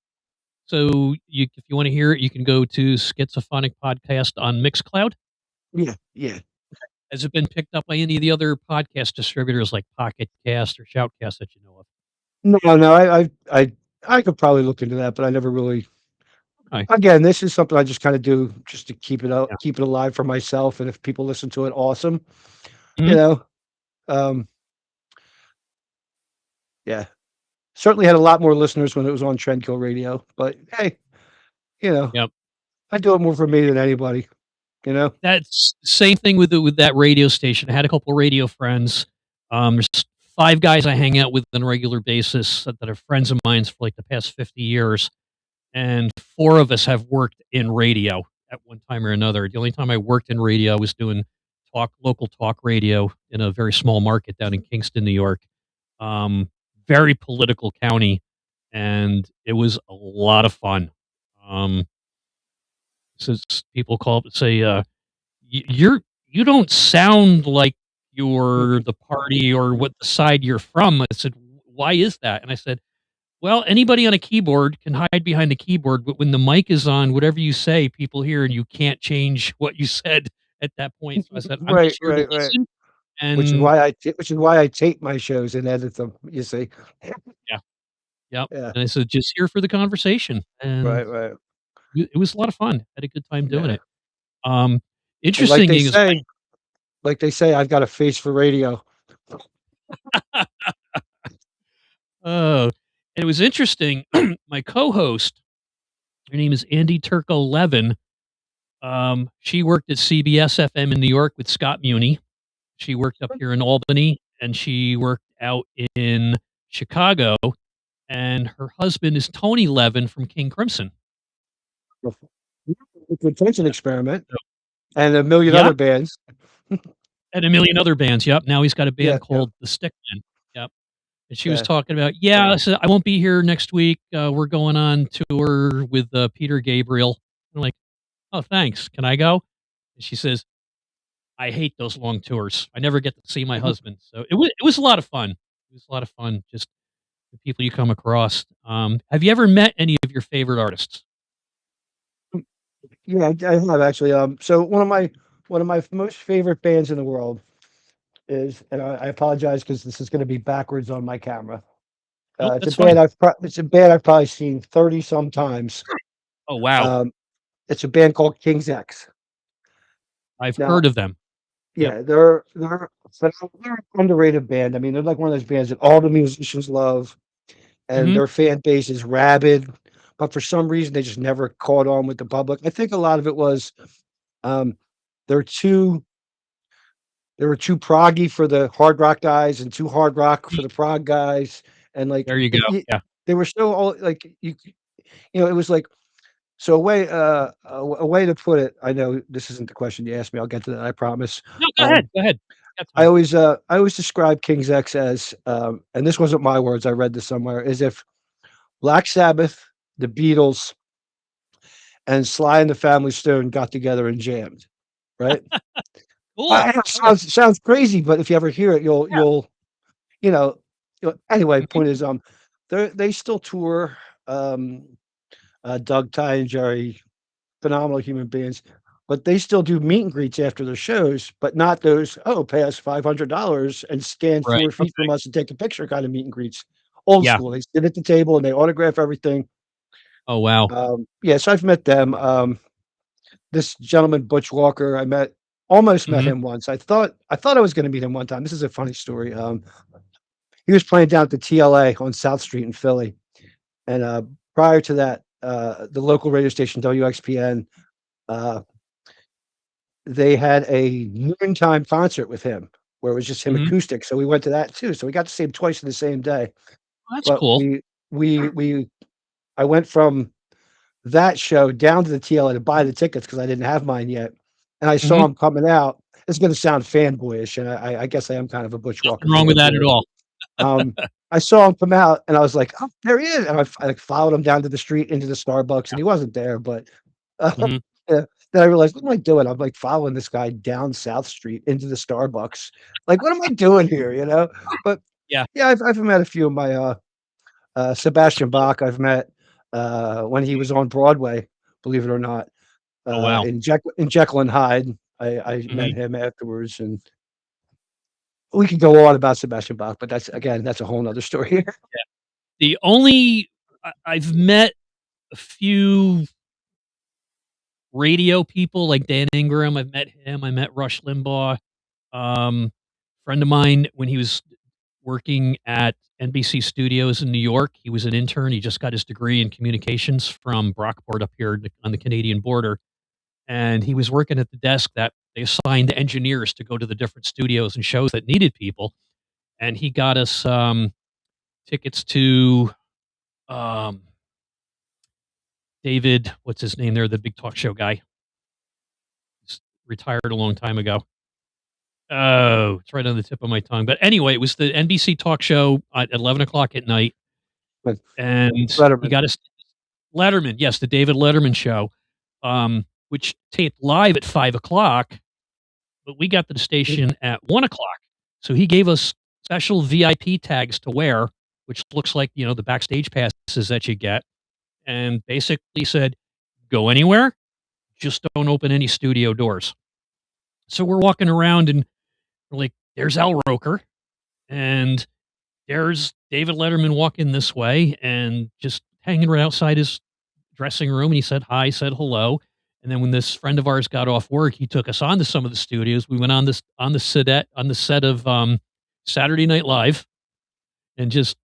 Speaker 1: So you, if you want to hear it, you can go to Schizophonic Podcast on Mixcloud.
Speaker 2: Yeah, yeah.
Speaker 1: Has it been picked up by any of the other podcast distributors like Pocket Cast or Shoutcast that you know of?
Speaker 2: No, no, I could probably look into that, but I never really.
Speaker 1: Okay.
Speaker 2: Again, this is something I just kind of do just to keep it up,
Speaker 1: Yeah.
Speaker 2: keep it alive for myself, and if people listen to it, awesome. You
Speaker 1: Mhm.
Speaker 2: know, um, yeah. Certainly had a lot more listeners when it was on Trendkill Radio, but hey, you know,
Speaker 1: Yep.
Speaker 2: I do it more for me than anybody. You know.
Speaker 1: That's same thing with with that radio station. I had a couple of radio friends. There's 5 guys I hang out with on a regular basis that are friends of mine for like the past 50 years, and 4 of us have worked in radio at one time or another. The only time I worked in radio, I was doing local talk radio in a very small market down in Kingston, New York. Um, Very political county, and it was a lot of fun. Um, since people say, you don't sound like you're the party or what the side you're from." I said, "Why is that?" And I said, "Well, anybody on a keyboard can hide behind the keyboard, but when the mic is on, whatever you say, people hear, and you can't change what you said at that point." So I said, "I'm
Speaker 2: Right,
Speaker 1: just here to
Speaker 2: right, right.
Speaker 1: listen."
Speaker 2: Which is
Speaker 1: And
Speaker 2: why I tape my shows and edit them. You see.
Speaker 1: yeah, yep.
Speaker 2: Yeah.
Speaker 1: And I said, "Just here for the conversation." And
Speaker 2: Right, right.
Speaker 1: it was a lot of fun. Had a good time doing
Speaker 2: Yeah.
Speaker 1: it. Um,
Speaker 2: And
Speaker 1: Interesting is
Speaker 2: like they say, I've got a face for radio.
Speaker 1: oh, and it was interesting. My co-host, her name is Andy Turco Levin. She worked at CBS FM in New York with Scott Muni. She worked up here in Albany, and she worked out in Chicago. And her husband is Tony Levin from King Crimson.
Speaker 2: It's an attention
Speaker 1: Yeah.
Speaker 2: experiment
Speaker 1: So,
Speaker 2: and a million
Speaker 1: yep,
Speaker 2: other bands.
Speaker 1: and a million other bands. Yep. Now he's got a
Speaker 2: Yeah,
Speaker 1: band
Speaker 2: yeah,
Speaker 1: called the Stickmen. Yep. And she was
Speaker 2: yeah.
Speaker 1: talking about, yeah, so I won't be here next week. We're going on tour with Peter Gabriel. I'm like, oh, thanks. Can I go? And she says, I hate those long tours. I never get to see my husband. So it was a lot of fun. It was a lot of fun. Just the people you come across. Have you ever met any of your favorite artists?
Speaker 2: Yeah, I have actually. So one of my most favorite bands in the world is, and I apologize because this is going to be backwards on my camera.
Speaker 1: Nope,
Speaker 2: It's a
Speaker 1: that's
Speaker 2: band
Speaker 1: fine.
Speaker 2: it's a band I've probably seen 30 some times.
Speaker 1: Oh, wow.
Speaker 2: Um, it's a band called King's X.
Speaker 1: I've
Speaker 2: Now,
Speaker 1: heard of them. Yep.
Speaker 2: yeah, they're an underrated band. I mean, they're like one of those bands that all the musicians love, and
Speaker 1: Hmm.
Speaker 2: their fan base is rabid, but for some reason they just never caught on with the public. I think a lot of it was um, they're too they were too proggy for the hard rock guys and too hard rock for the prog guys, and like
Speaker 1: There you go. Yeah.
Speaker 2: they were so all like it was like So a way to put it, I know this isn't the question you asked me, I'll get to that, I promise.
Speaker 1: No, go
Speaker 2: Um,
Speaker 1: ahead. Go ahead. Got time.
Speaker 2: I always describe King's X as, and this wasn't my words, I read this somewhere, as if Black Sabbath, the Beatles, and Sly and the Family Stone got together and jammed, right?
Speaker 1: Cool.
Speaker 2: I know
Speaker 1: All right.
Speaker 2: sounds crazy, but if you ever hear it,
Speaker 1: Yeah.
Speaker 2: you know, anyway,
Speaker 1: Mhm.
Speaker 2: point is, they still tour, um, Doug, Ty, and Jerry, phenomenal human beings, but they still do meet and greets after their shows, but not those, "Oh, pay us $500 and stand
Speaker 1: Right.
Speaker 2: 4 feet
Speaker 1: Okay.
Speaker 2: from us and take a picture" kind of meet and greets. Old
Speaker 1: Yeah.
Speaker 2: school, they sit at the table and they autograph everything.
Speaker 1: Oh, wow.
Speaker 2: Yeah, so I've met them. This gentleman, Butch Walker, almost met
Speaker 1: Mhm.
Speaker 2: him once. I thought I was gonna meet him one time. This is a funny story. He was playing down at the TLA on South Street in Philly, and, prior to that, the local radio station, WXPN, uh, they had a noontime concert with him, where it was just him
Speaker 1: Mhm.
Speaker 2: acoustic, so we went to that too, so we got to see him twice in the same day,
Speaker 1: Well, that's
Speaker 2: but
Speaker 1: cool.
Speaker 2: we I went from that show down to the TLA to buy the tickets because I didn't have mine yet, and I saw
Speaker 1: Mhm.
Speaker 2: him coming out. It's gonna sound fanboyish, and I guess I am kind of a Butch Walker
Speaker 1: Nothing wrong with that at
Speaker 2: fanboy.
Speaker 1: all.
Speaker 2: Um, I saw him come out, and I was like, "Oh, there he is," and I, like, followed him down to the street into the Starbucks, and he wasn't there, but, uh,
Speaker 1: Mhm.
Speaker 2: yeah, then I realized, "What am I doing?" I'm, like, following this guy down South Street into the Starbucks. Like, "What am I doing here?" You know? But,
Speaker 1: Yeah.
Speaker 2: yeah, I've met a few of my, Sebastian Bach I've met, when he was on Broadway, believe it or not,
Speaker 1: Oh, wow.
Speaker 2: in Jekyll and Hyde. I met
Speaker 1: Mhm.
Speaker 2: him afterwards, and we could go on about Sebastian Bach, but that's again, that's a whole 'nother story.
Speaker 1: Yeah. The only I've met a few radio people like Dan Ingram. I've met him. I met Rush Limbaugh. Friend of mine when he was working at NBC Studios in New York. He was an intern. He just got his degree in communications from Brockport up here on the Canadian border, and he was working at the desk that they assigned engineers to go to the different studios and shows that needed people. And he got us tickets to um, David. What's his name? There, the big talk show guy. He's retired a long time ago. Oh, it's right on the tip of my tongue. But anyway, it was the NBC talk show at 11 o'clock at night,
Speaker 2: But
Speaker 1: and he
Speaker 2: Letterman,
Speaker 1: got us Letterman. Yes, the David Letterman show, which taped live at 5 o'clock, but we got to the station at 1 o'clock. So he gave us special VIP tags to wear, which looks like the backstage passes that you get, and basically said, "Go anywhere, just don't open any studio doors." So we're walking around and we're like, "There's Al Roker, and there's David Letterman walking this way and just hanging right outside his dressing room." And he said hi, said hello. And then when this friend of ours got off work, he took us on to some of the studios. We went on the set of Saturday Night Live and just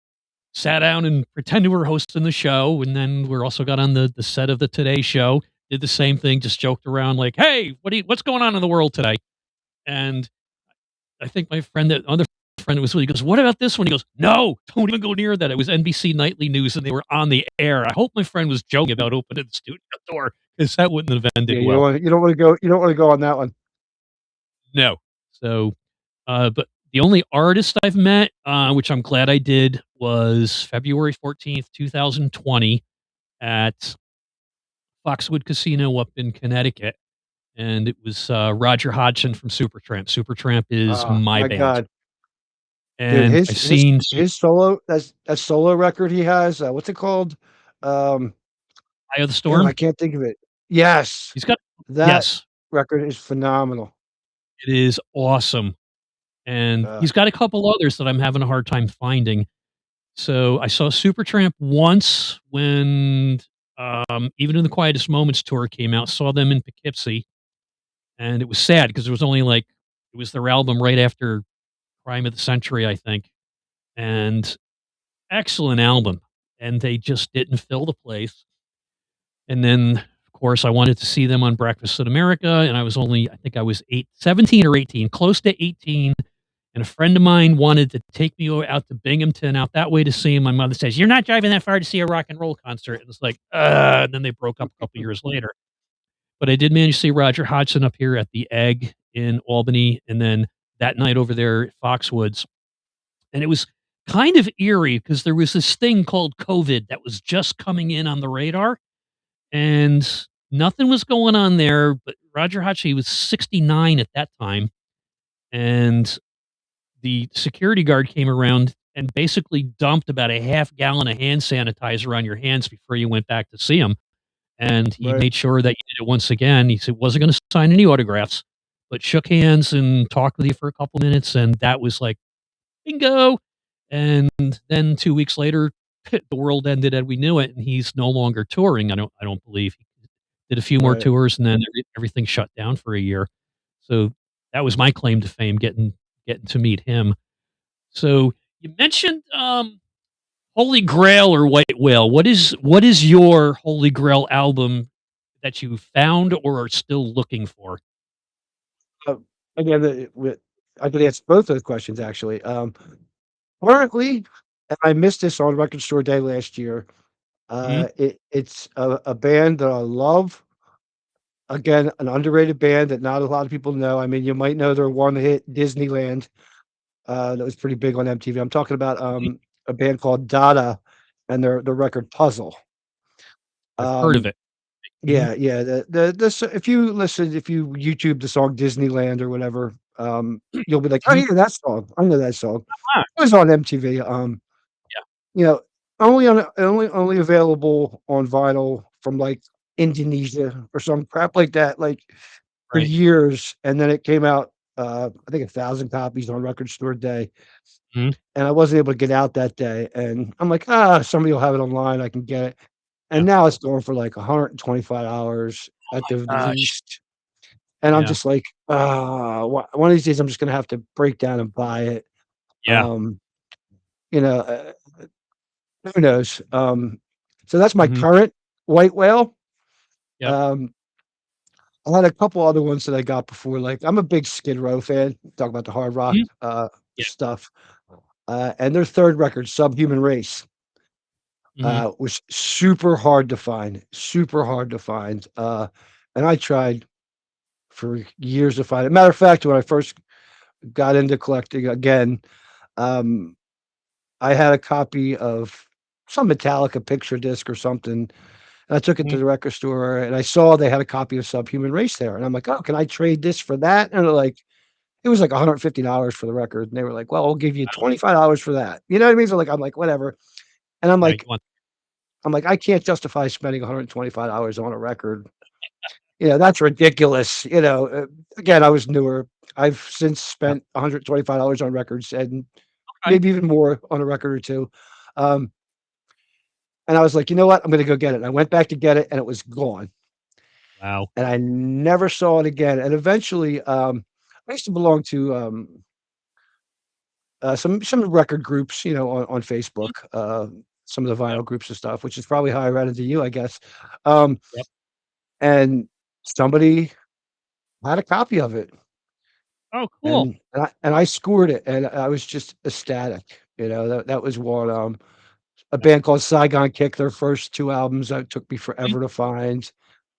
Speaker 1: sat down and pretended we were hosting the show. And then we also got on the set of the Today Show, did the same thing, just joked around like, "Hey, what's going on in the world today?" And I think my friend, that other friend was with, he goes, "What about this one?" He goes, "No, don't even go near that." It was NBC Nightly News and they were on the air. I hope my friend was joking about opening the studio door because that wouldn't have
Speaker 2: yeah,
Speaker 1: ended well.
Speaker 2: you don't wanna go on that one.
Speaker 1: No. So, but the only artist I've met, which I'm glad I did, was February 14th, 2020 at Foxwood Casino up in Connecticut. And it was Roger Hodgson from Supertramp. Supertramp is my
Speaker 2: My
Speaker 1: band.
Speaker 2: god. Dude,
Speaker 1: And I've seen
Speaker 2: his solo that solo record he has, what's it called? Um,
Speaker 1: Eye of the
Speaker 2: damn, I
Speaker 1: Storm.
Speaker 2: can't think of it. Yes,
Speaker 1: He's got
Speaker 2: that
Speaker 1: yes,
Speaker 2: record is phenomenal.
Speaker 1: it is awesome, and
Speaker 2: Uh,
Speaker 1: he's got a couple others that I'm having a hard time finding. So, I saw Supertramp once when, Even in the Quietest Moments tour came out, saw them in Poughkeepsie, and it was sad because it was only, like it was their album right after Crime of the Century, I think, and excellent album, and they just didn't fill the place. And then, of course, I wanted to see them on Breakfast in America, and I think I was 17 or 18, close to 18, And a friend of mine wanted to take me out to Binghamton, out that way to see him. My mother says, "You're not driving that far to see a rock and roll concert." And it's like, and then they broke up a couple years later. But I did manage to see Roger Hodgson up here at the Egg in Albany, and then that night over there at Foxwoods. And it was kind of eerie because there was this thing called COVID that was just coming in on the radar, and nothing was going on there. But Roger Hodgson, he was 69 at that time, and the security guard came around and basically dumped about a half gallon of hand sanitizer on your hands before you went back to see him. And he
Speaker 2: Right.
Speaker 1: made sure that you did it once again. He said wasn't going to sign any autographs, but shook hands and talked with you for a couple minutes. And that was like, bingo. And then 2 weeks later, the world ended as we knew it. And he's no longer touring. I don't believe he did a few more
Speaker 2: Right.
Speaker 1: tours and then everything shut down for a year. So that was my claim to fame, getting to meet him. So you mentioned Holy Grail or White Whale. What is your Holy Grail album that you found or are still looking for?
Speaker 2: Uh, Again, I could answer both those questions actually. Currently, and I missed this on Record Store Day last year.
Speaker 1: Mhm.
Speaker 2: It's a band that I love. Again, an underrated band that not a lot of people know. I mean, you might know their one hit Disneyland, that was pretty big on MTV. I'm talking about
Speaker 1: Mhm.
Speaker 2: a band called Dada and their record Puzzle.
Speaker 1: I've heard of
Speaker 2: Um,
Speaker 1: it. Mhm.
Speaker 2: yeah, if you listen, if you YouTube the song Disneyland or whatever, you'll be like, "Oh,
Speaker 1: Mhm.
Speaker 2: yeah, that song. I know that song."
Speaker 1: Ah,
Speaker 2: It was on MTV.
Speaker 1: yeah,
Speaker 2: You know, only available on vinyl from, like, Indonesia or some crap like that, like, for
Speaker 1: right.
Speaker 2: years, and then it came out, I think 1,000 copies on Record Store Day,
Speaker 1: Mhm.
Speaker 2: and I wasn't able to get out that day, and I'm like, "Ah, somebody will have it online, I can get it," and
Speaker 1: Yeah.
Speaker 2: now it's going for, like, 125 hours
Speaker 1: Oh
Speaker 2: at the
Speaker 1: my gosh.
Speaker 2: least, and I'm
Speaker 1: Yeah.
Speaker 2: just like, "Ah, one of these days, I'm just gonna have to break down and buy it."
Speaker 1: Yeah.
Speaker 2: Um, you know, who knows? So that's my
Speaker 1: Mhm.
Speaker 2: current white whale.
Speaker 1: Yep.
Speaker 2: Um, I had a couple other ones that I got before, like, I'm a big Skid Row fan, talk about the hard rock,
Speaker 1: Mhm. Yeah.
Speaker 2: stuff, and their 3rd record, Subhuman Race,
Speaker 1: Mhm.
Speaker 2: was super hard to find, and I tried for years to find it. Matter of fact, when I first got into collecting again, um, I had a copy of some Metallica picture disc or something. And I took it to
Speaker 1: Mhm.
Speaker 2: the record store and I saw they had a copy of Subhuman Race there. And I'm like, "Oh, can I trade this for that?" And they're like, it was like $150 for the record. And they were like, "Well, we'll give you
Speaker 1: Wow.
Speaker 2: $25 for that." You know what I mean? So like, I'm like, whatever. And
Speaker 1: Yeah, you want
Speaker 2: I'm like, I can't justify spending $125 on a record. You know, that's ridiculous. Again, I was newer. I've since
Speaker 1: yeah.
Speaker 2: spent $125 on records and
Speaker 1: Okay.
Speaker 2: maybe even more on a record or two. Um, and I was like, you know what? I'm going to go get it. And I went back to get it and it was gone.
Speaker 1: Wow.
Speaker 2: And I never saw it again, and eventually, I used to belong to, some record groups, on
Speaker 1: Mhm.
Speaker 2: Facebook, some of the
Speaker 1: Yep.
Speaker 2: vinyl groups and stuff, which is probably how I ran into you, I guess, um,
Speaker 1: Yep.
Speaker 2: and somebody had a copy of it,
Speaker 1: Oh, cool.
Speaker 2: and I scored it, and I was just ecstatic, that was one, a
Speaker 1: Yep.
Speaker 2: band called Saigon Kick, their first 2 albums that took me
Speaker 1: Mhm.
Speaker 2: forever to find,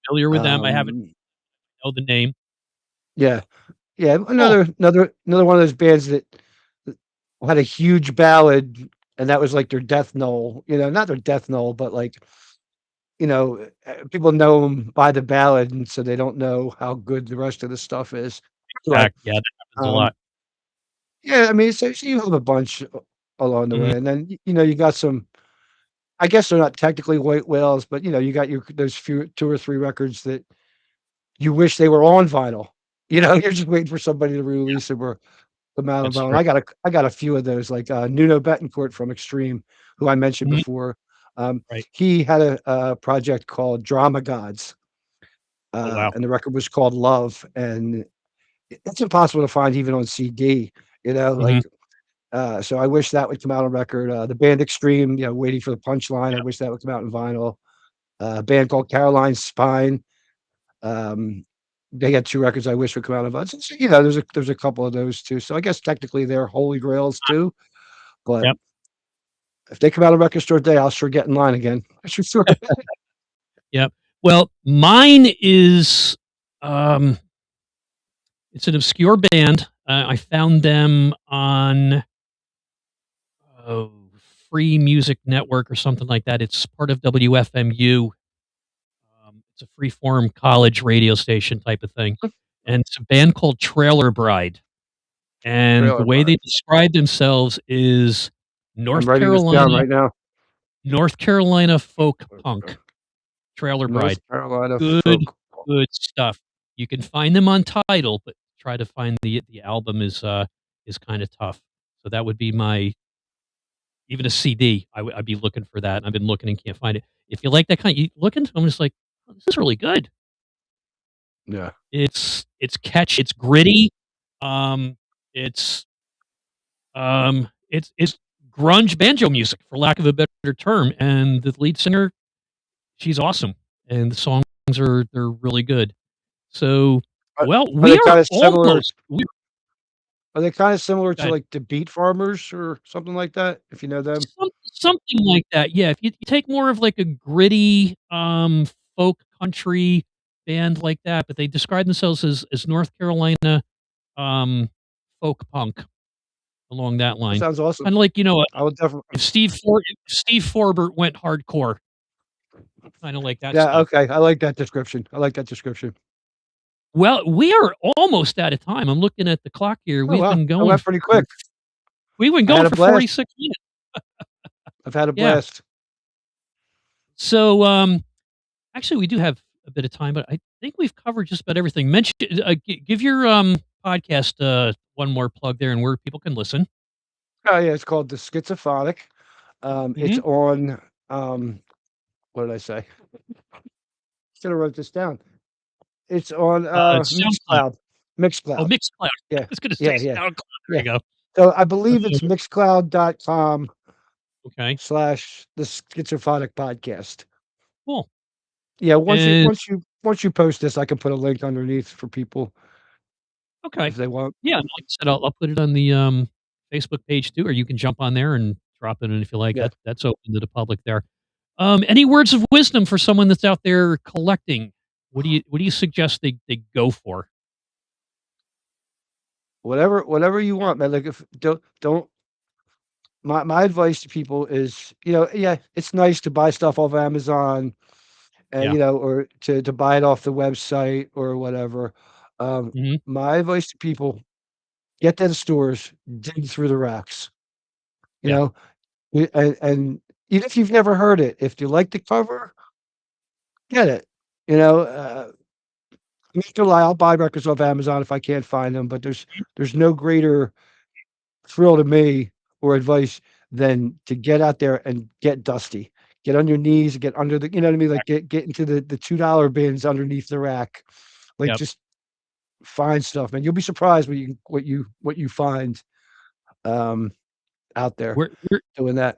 Speaker 1: Familiar with them. I haven't
Speaker 2: um
Speaker 1: know the name.
Speaker 2: yeah. Yeah,
Speaker 1: Cool.
Speaker 2: another one of those bands that had a huge ballad, and that was like their death knell, not their death knell, but like, people know them by the ballad, and so they don't know how good the rest of the stuff is. But,
Speaker 1: Yeah, that happens a
Speaker 2: um,
Speaker 1: lot.
Speaker 2: yeah, I mean, so you have a bunch along the
Speaker 1: Mhm.
Speaker 2: way, and then, you got some. I guess they're not technically white whales, but, you got your those few 2 or 3 records that you wish they were on vinyl. You're just waiting for somebody to
Speaker 1: Yeah,
Speaker 2: release them or come out of
Speaker 1: that's
Speaker 2: vinyl.
Speaker 1: true.
Speaker 2: I got a few of those, like, Nuno Bettencourt from Extreme, who I mentioned
Speaker 1: Mhm.
Speaker 2: before.
Speaker 1: Right.
Speaker 2: He had a project called Drama Gods,
Speaker 1: Oh, wow.
Speaker 2: and the record was called Love, and it's impossible to find even on CD,
Speaker 1: Mhm.
Speaker 2: so I wish that would come out on record. The band Extreme, Waiting for the Punchline, I
Speaker 1: Yeah.
Speaker 2: wish that would come out in vinyl. A band called Caroline Spine, um, they got 2 records I wish would come out of us. You know, there's a couple of those too. So I guess technically they're holy grails too, but
Speaker 1: Yep.
Speaker 2: if they come out of record store today, I'll sure get in line again. That's for sure.
Speaker 1: Yep. Well, mine is um it's an obscure band. I found them on oh, Free Music Network or something like that. It's part of WFMU. It's a freeform college radio station type of thing, and it's a band called Trailer Bride. And the
Speaker 2: Trailer
Speaker 1: way
Speaker 2: Park.
Speaker 1: they describe themselves is
Speaker 2: I'm
Speaker 1: North
Speaker 2: writing this down
Speaker 1: Carolina
Speaker 2: right now.
Speaker 1: North Carolina folk punk. Trailer
Speaker 2: North
Speaker 1: Bride.
Speaker 2: Carolina
Speaker 1: Good,
Speaker 2: folk.
Speaker 1: good stuff. You can find them on Tidal, but try to find the album is kinda tough. So that would be my even a CD, I'd be looking for that, and I've been looking and can't find it. If you like that kind you look into 'em, I'm just like, "Oh, this is really good."
Speaker 2: Yeah.
Speaker 1: It's catchy, it's gritty, um, it's, it's grunge banjo music, for lack of a better term, and the lead singer, she's awesome, and the songs they're really good. So,
Speaker 2: Are
Speaker 1: well,
Speaker 2: are
Speaker 1: we
Speaker 2: they
Speaker 1: are
Speaker 2: kinda similar
Speaker 1: we're
Speaker 2: are they kinda similar to,
Speaker 1: good.
Speaker 2: like, the Beat Farmers or something like that, if you know them?
Speaker 1: Something like that, yeah, if you take more of like a gritty, folk country band like that, but they describe themselves as North Carolina, um, folk punk along that
Speaker 2: That
Speaker 1: line.
Speaker 2: sounds awesome.
Speaker 1: Kinda like,
Speaker 2: I would definitely
Speaker 1: if Steve Forbert went hardcore, kinda like that
Speaker 2: yeah,
Speaker 1: stuff.
Speaker 2: okay, I like that description. I like that description.
Speaker 1: Well, we are almost out of time. I'm looking at the clock here.
Speaker 2: Oh, wow. That went pretty quick.
Speaker 1: We've been
Speaker 2: I had
Speaker 1: going
Speaker 2: a
Speaker 1: for
Speaker 2: blast.
Speaker 1: 46 minutes.
Speaker 2: I've had a
Speaker 1: Yeah.
Speaker 2: blast.
Speaker 1: So, actually, we do have a bit of time, but I think we've covered just about everything. Mention give your, podcast, one more plug there and where people can listen.
Speaker 2: Oh, yeah, it's called The Schizophrenic. It's
Speaker 1: Mhm.
Speaker 2: on, um what did I say? Should have wrote this down. It's on,
Speaker 1: SoundCloud.
Speaker 2: Mixcloud.
Speaker 1: Oh,
Speaker 2: Mixcloud.
Speaker 1: Mixcloud. I
Speaker 2: Yeah.
Speaker 1: was gonna say
Speaker 2: Yeah, yeah,
Speaker 1: SoundCloud. There
Speaker 2: yeah.
Speaker 1: you go.
Speaker 2: So, I believe it's
Speaker 1: Uh,
Speaker 2: mixcloud.com/
Speaker 1: okay,
Speaker 2: The Schizophrenic Podcast.
Speaker 1: cool.
Speaker 2: Yeah,
Speaker 1: And
Speaker 2: once you post this, I can put a link underneath for people if
Speaker 1: okay.
Speaker 2: they want.
Speaker 1: Yeah, and like I said, I'll put it on the, Facebook page too, or you can jump on there and drop it in if you like.
Speaker 2: Yeah.
Speaker 1: That's open to the public there. Any words of wisdom for someone that's out there collecting? What do you suggest they go for?
Speaker 2: Whatever you want, man. Like, if don't my advice to people is, yeah, it's nice to buy stuff off Amazon and,
Speaker 1: Yeah.
Speaker 2: or to buy it off the website or whatever. Um,
Speaker 1: Mhm.
Speaker 2: my advice to people, get to the stores, dig through the racks, you
Speaker 1: Yeah.
Speaker 2: know, and even if you've never heard it, if you like the cover, get it. You know, I'm not gonna lie, I'll buy records off Amazon if I can't find them, but there's no greater thrill to me or advice than to get out there and get dusty. Get on your knees, get under the, you know what I mean? Like, get into the $2 bins underneath the rack. Like,
Speaker 1: Yep.
Speaker 2: just find stuff, man. You'll be surprised what you find, um, out there
Speaker 1: Where
Speaker 2: doing that.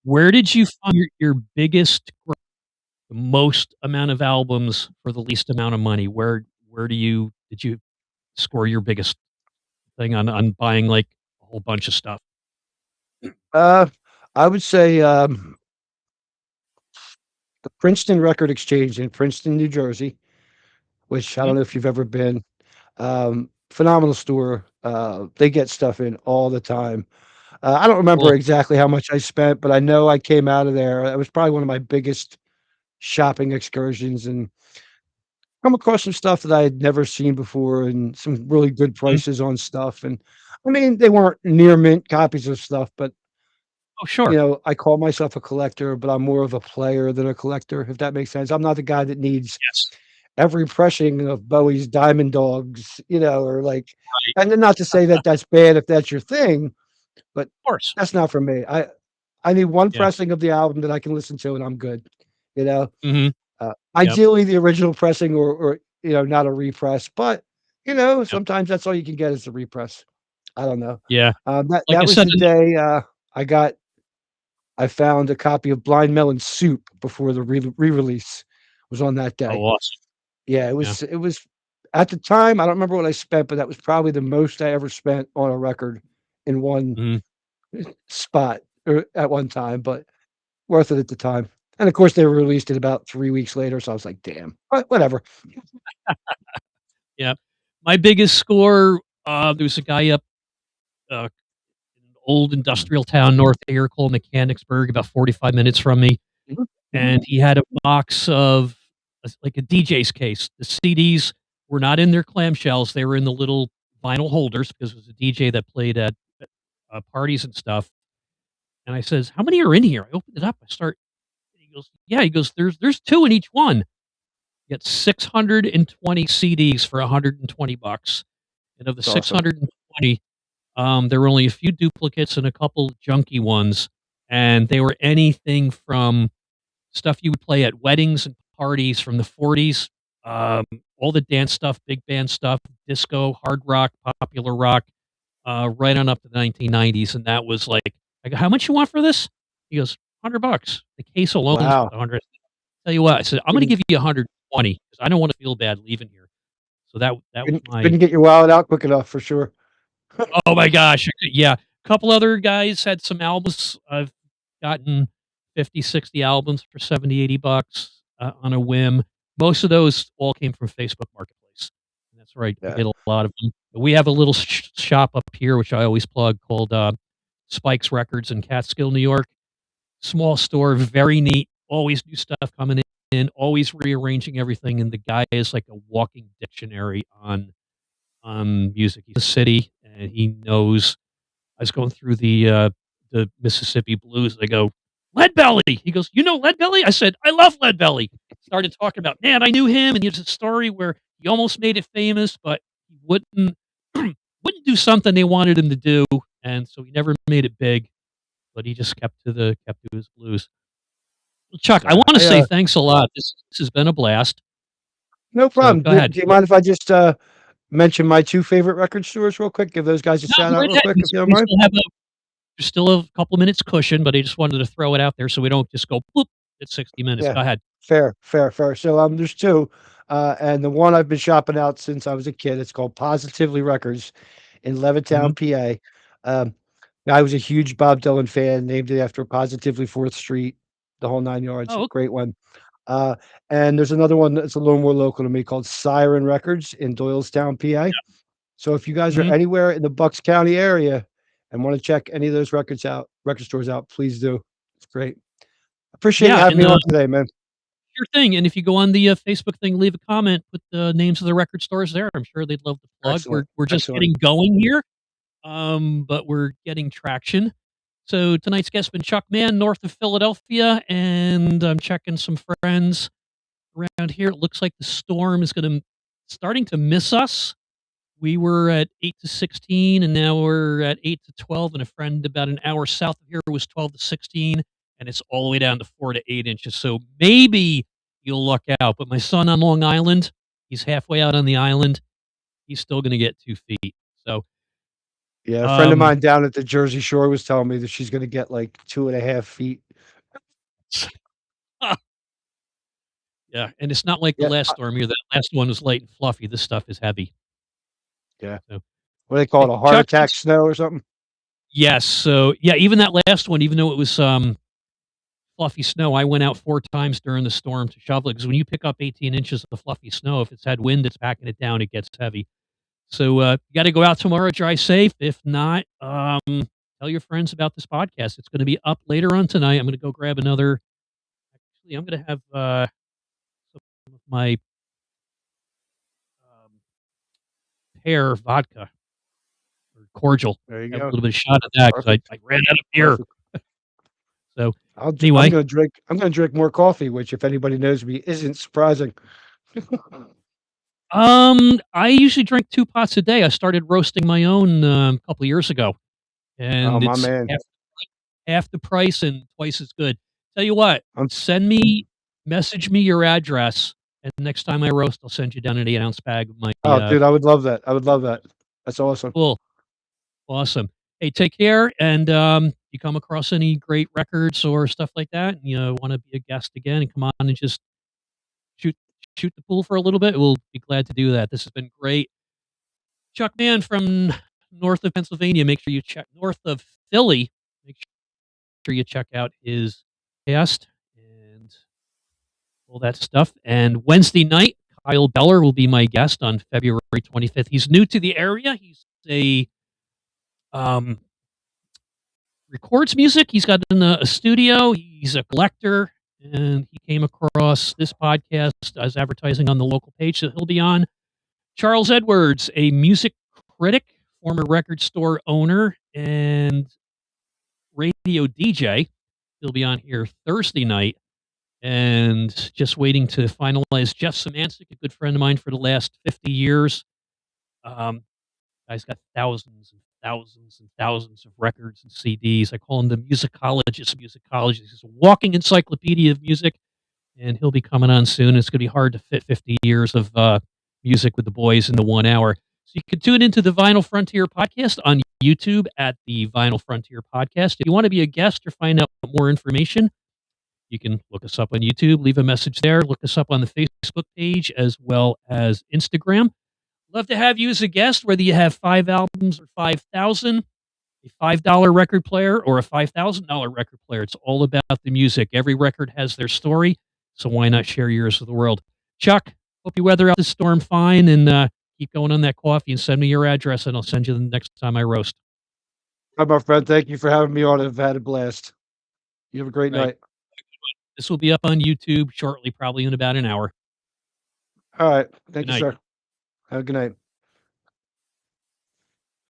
Speaker 1: where did you find your biggest the most amount of albums for the least amount of money? Where did you score your biggest thing on buying, like, a whole bunch of stuff?
Speaker 2: Uh, I would say, the Princeton Record Exchange in Princeton, New Jersey, which I
Speaker 1: Mhm.
Speaker 2: don't know if you've ever been. Phenomenal store. They get stuff in all the time. I don't remember
Speaker 1: Cool.
Speaker 2: exactly how much I spent, but I know I came out of there. It was probably one of my biggest shopping excursions and come across some stuff that I had never seen before and some really good
Speaker 1: Mhm.
Speaker 2: prices on stuff. And I mean, they weren't near mint copies of stuff, but
Speaker 1: Oh, sure.
Speaker 2: I call myself a collector, but I'm more of a player than a collector, if that makes sense. I'm not the guy that needs
Speaker 1: Yes.
Speaker 2: every pressing of Bowie's Diamond Dogs, or like,
Speaker 1: Right.
Speaker 2: and then not to say that that's bad if that's your thing, but
Speaker 1: Of course.
Speaker 2: that's not for me. I need one
Speaker 1: Yeah.
Speaker 2: pressing of the album that I can listen to and I'm good, you know?
Speaker 1: Mhm. Yep.
Speaker 2: Ideally the original pressing or, not a repress, but,
Speaker 1: Yep.
Speaker 2: sometimes that's all you can get is the repress. I don't know.
Speaker 1: Yeah.
Speaker 2: That
Speaker 1: Like I
Speaker 2: that was
Speaker 1: said
Speaker 2: the
Speaker 1: in the
Speaker 2: day, I found a copy of Blind Melon Soup before the re-release was on that
Speaker 1: oh,
Speaker 2: day.
Speaker 1: awesome.
Speaker 2: Yeah,
Speaker 1: Yeah.
Speaker 2: it was at the time, I don't remember what I spent, but that was probably the most I ever spent on a record in one
Speaker 1: Mhm.
Speaker 2: spot or at one time, but worth it at the time. And of course, they were released it about 3 weeks later, so I was like, "Damn, but whatever."
Speaker 1: Yeah. My biggest score, there was a guy up, uh, in an old industrial town north of here called Mechanicsburg, about 45 minutes from me,
Speaker 2: Mhm, mhm.
Speaker 1: and he had a box of like a DJ's case. The CDs were not in their clamshells, they were in the little vinyl holders because it was a DJ that played at, parties and stuff, and I says, "How many are in here?" I opened it up, I start he goes, "Yeah," he goes, "There's 2 in each one." You get 620 CDs for 120 bucks, and of the
Speaker 2: It's awesome.
Speaker 1: 620, there were only a few duplicates and a couple junky ones, and they were anything from stuff you would play at weddings and parties from the '40s, um, all the dance stuff, big band stuff, disco, hard rock, popular rock, right on up to the 1990s, and that was like, I go, "How much you want for this?" He goes, "$100." The case alone's
Speaker 2: Wow.
Speaker 1: worth 100. Tell you what, I said, "I'm gonna
Speaker 2: Couldn't
Speaker 1: give you 120 because I don't wanna feel bad leaving here." So that was my
Speaker 2: couldn't get your wallet out quick enough for sure.
Speaker 1: oh my gosh, yeah. A couple other guys had some albums. I've gotten 50, 60 albums for 70, 80 bucks, on a whim. Most of those all came from Facebook Marketplace, and that's where I
Speaker 2: Yeah.
Speaker 1: get a lot of them. We have a little shop up here, which I always plug, called, Spike's Records in Catskill, New York. Small store, very neat, always new stuff coming in, always rearranging everything, and the guy is like a walking dictionary on music. He's a city, and he knows. I was going through the Mississippi blues. I go, Leadbelly. He goes, "You know Leadbelly?" I said, "I love Leadbelly." Started talking about, man, I knew him, and he has a story where he almost made it famous, but he wouldn't wouldn't do something they wanted him to do, and so he never made it big. But he just kept to his blues. Well, Chuck, I
Speaker 2: Yeah.
Speaker 1: want to say thanks a lot. This has been a blast.
Speaker 2: No
Speaker 1: So
Speaker 2: problem.
Speaker 1: go
Speaker 2: Do
Speaker 1: ahead.
Speaker 2: do you mind if I just, mention my 2 favorite record stores real quick? Give those guys a
Speaker 1: No,
Speaker 2: shout
Speaker 1: go
Speaker 2: out
Speaker 1: right
Speaker 2: real
Speaker 1: ahead.
Speaker 2: quick, if you don't
Speaker 1: We
Speaker 2: mind?
Speaker 1: still have there's still a couple minutes cushion, but I just wanted to throw it out there so we don't just go boop at 60 minutes.
Speaker 2: Yeah.
Speaker 1: Go ahead.
Speaker 2: Fair, fair, fair. So, there's 2, and the one I've been shopping out since I was a kid, it's called Positively Records in
Speaker 1: Mhm.
Speaker 2: Levittown, PA. Um, I was a huge Bob Dylan fan, named it after Positively 4th Street, the whole 9 yards,
Speaker 1: Oh,
Speaker 2: great one. Uh, and there's another one that's a little more local to me called Siren Records in Doylestown, PA. So if you guys are
Speaker 1: mhm.
Speaker 2: anywhere in the Bucks County area and wanna check any of those record stores out, please do. It's great. Appreciate you
Speaker 1: Yeah,
Speaker 2: having
Speaker 1: and,
Speaker 2: me on today, man.
Speaker 1: sure thing, and if you go on the, Facebook thing, leave a comment, put the names of the record stores there. I'm sure they'd love the plug.
Speaker 2: Excellent,
Speaker 1: We're just
Speaker 2: excellent.
Speaker 1: getting going here, but we're getting traction. So tonight's guest has been Chuck Mann, north of Philadelphia, and I'm checking some friends around here. It looks like the storm is gonna starting to miss us. We were at 8 to 16, and now we're at 8 to 12, and a friend about an hour south of here was 12 to 16, and it's all the way down to 4 to 8 inches, so maybe you'll luck out, but my son on Long Island, he's halfway out on the island, he's still gonna get 2 feet, so,
Speaker 2: Yeah, a friend of
Speaker 1: um,
Speaker 2: mine down at the Jersey Shore was telling me that she's gonna get, like, 2.5 feet.
Speaker 1: yeah, and it's not like the
Speaker 2: Yeah,
Speaker 1: last storm here. That last one was light and fluffy. This stuff is heavy,
Speaker 2: yeah.
Speaker 1: so,
Speaker 2: What do they call it,
Speaker 1: hey,
Speaker 2: a heart
Speaker 1: Chuck,
Speaker 2: attack
Speaker 1: thanks.
Speaker 2: snow or something?
Speaker 1: Yes, so, yeah, even that last one, even though it was, fluffy snow, I went out 4 times during the storm to shovel it because when you pick up 18 inches of fluffy snow, if it's had wind that's backing it down, it gets heavy. So, you gotta go out tomorrow, drive safe. If not, tell your friends about this podcast. It's gonna be up later on tonight. I'm gonna go grab another actually, I'm gonna have, some of my, um, pear vodka or cordial.
Speaker 2: There you
Speaker 1: Have a
Speaker 2: go.
Speaker 1: little bit of shot of that because
Speaker 2: Perfect,
Speaker 1: I ran out of beer.
Speaker 2: perfect.
Speaker 1: So,
Speaker 2: I'm
Speaker 1: anyway,
Speaker 2: gonna drink more coffee, which if anybody knows me, isn't surprising.
Speaker 1: I usually drink 2 pots a day. I started roasting my own, a couple of years ago,
Speaker 2: Oh,
Speaker 1: and
Speaker 2: my
Speaker 1: it's
Speaker 2: man.
Speaker 1: half the price and twice as good. Tell you what,
Speaker 2: I'm
Speaker 1: message me your address, and next time I roast, I'll send you down an 8-ounce bag of my,
Speaker 2: Oh, dude, I would love that. I would love that. That's awesome.
Speaker 1: cool, awesome. Hey, take care, and, you come across any great records or stuff like that, and you wanna be a guest again and come on and just shoot shoot the pool for a little bit, we'll be glad to do that. This has been great. Chuck Mann from north of Pennsylvania. Make sure you check north of Philly. Make sure you check out his cast and all that stuff. And Wednesday night, Kyle Beller will be my guest on February 25th. He's new to the area. He's a records music. He's got a studio. He's a collector, and he came across this podcast as advertising on the local page. So he'll be on. Charles Edwards, a music critic, former record store owner, and radio DJ. He'll be on here Thursday night. And just waiting to finalize Jeff Samancic, a good friend of mine for the last 50 years. Guy's got thousands and thousands and thousands of records and CDs. I call him the musicologist. He's a walking encyclopedia of music, and he'll be coming on soon. It's going to be hard to fit 50 years of music with the boys into 1 hour. So you can tune into the Vinyl Frontier podcast on YouTube at the Vinyl Frontier podcast. If you want to be a guest or find out more information, you can look us up on YouTube, leave a message there, look us up on the Facebook page as well as Instagram. Love to have you as a guest, whether you have 5 albums or 5,000, a $5 record player or a $5,000 record player. It's all about the music. Every record has their story, so why not share yours with the world? Chuck, hope you weather out this storm fine and keep going on that coffee and send me your address and I'll send you the next time I roast.
Speaker 2: Hi, my friend. Thank you for having me on. I've had a blast. You have a great night.
Speaker 1: This will be up on YouTube shortly, probably in about an hour.
Speaker 2: All right. Thank
Speaker 1: Good
Speaker 2: you,
Speaker 1: night.
Speaker 2: sir. Have a good night.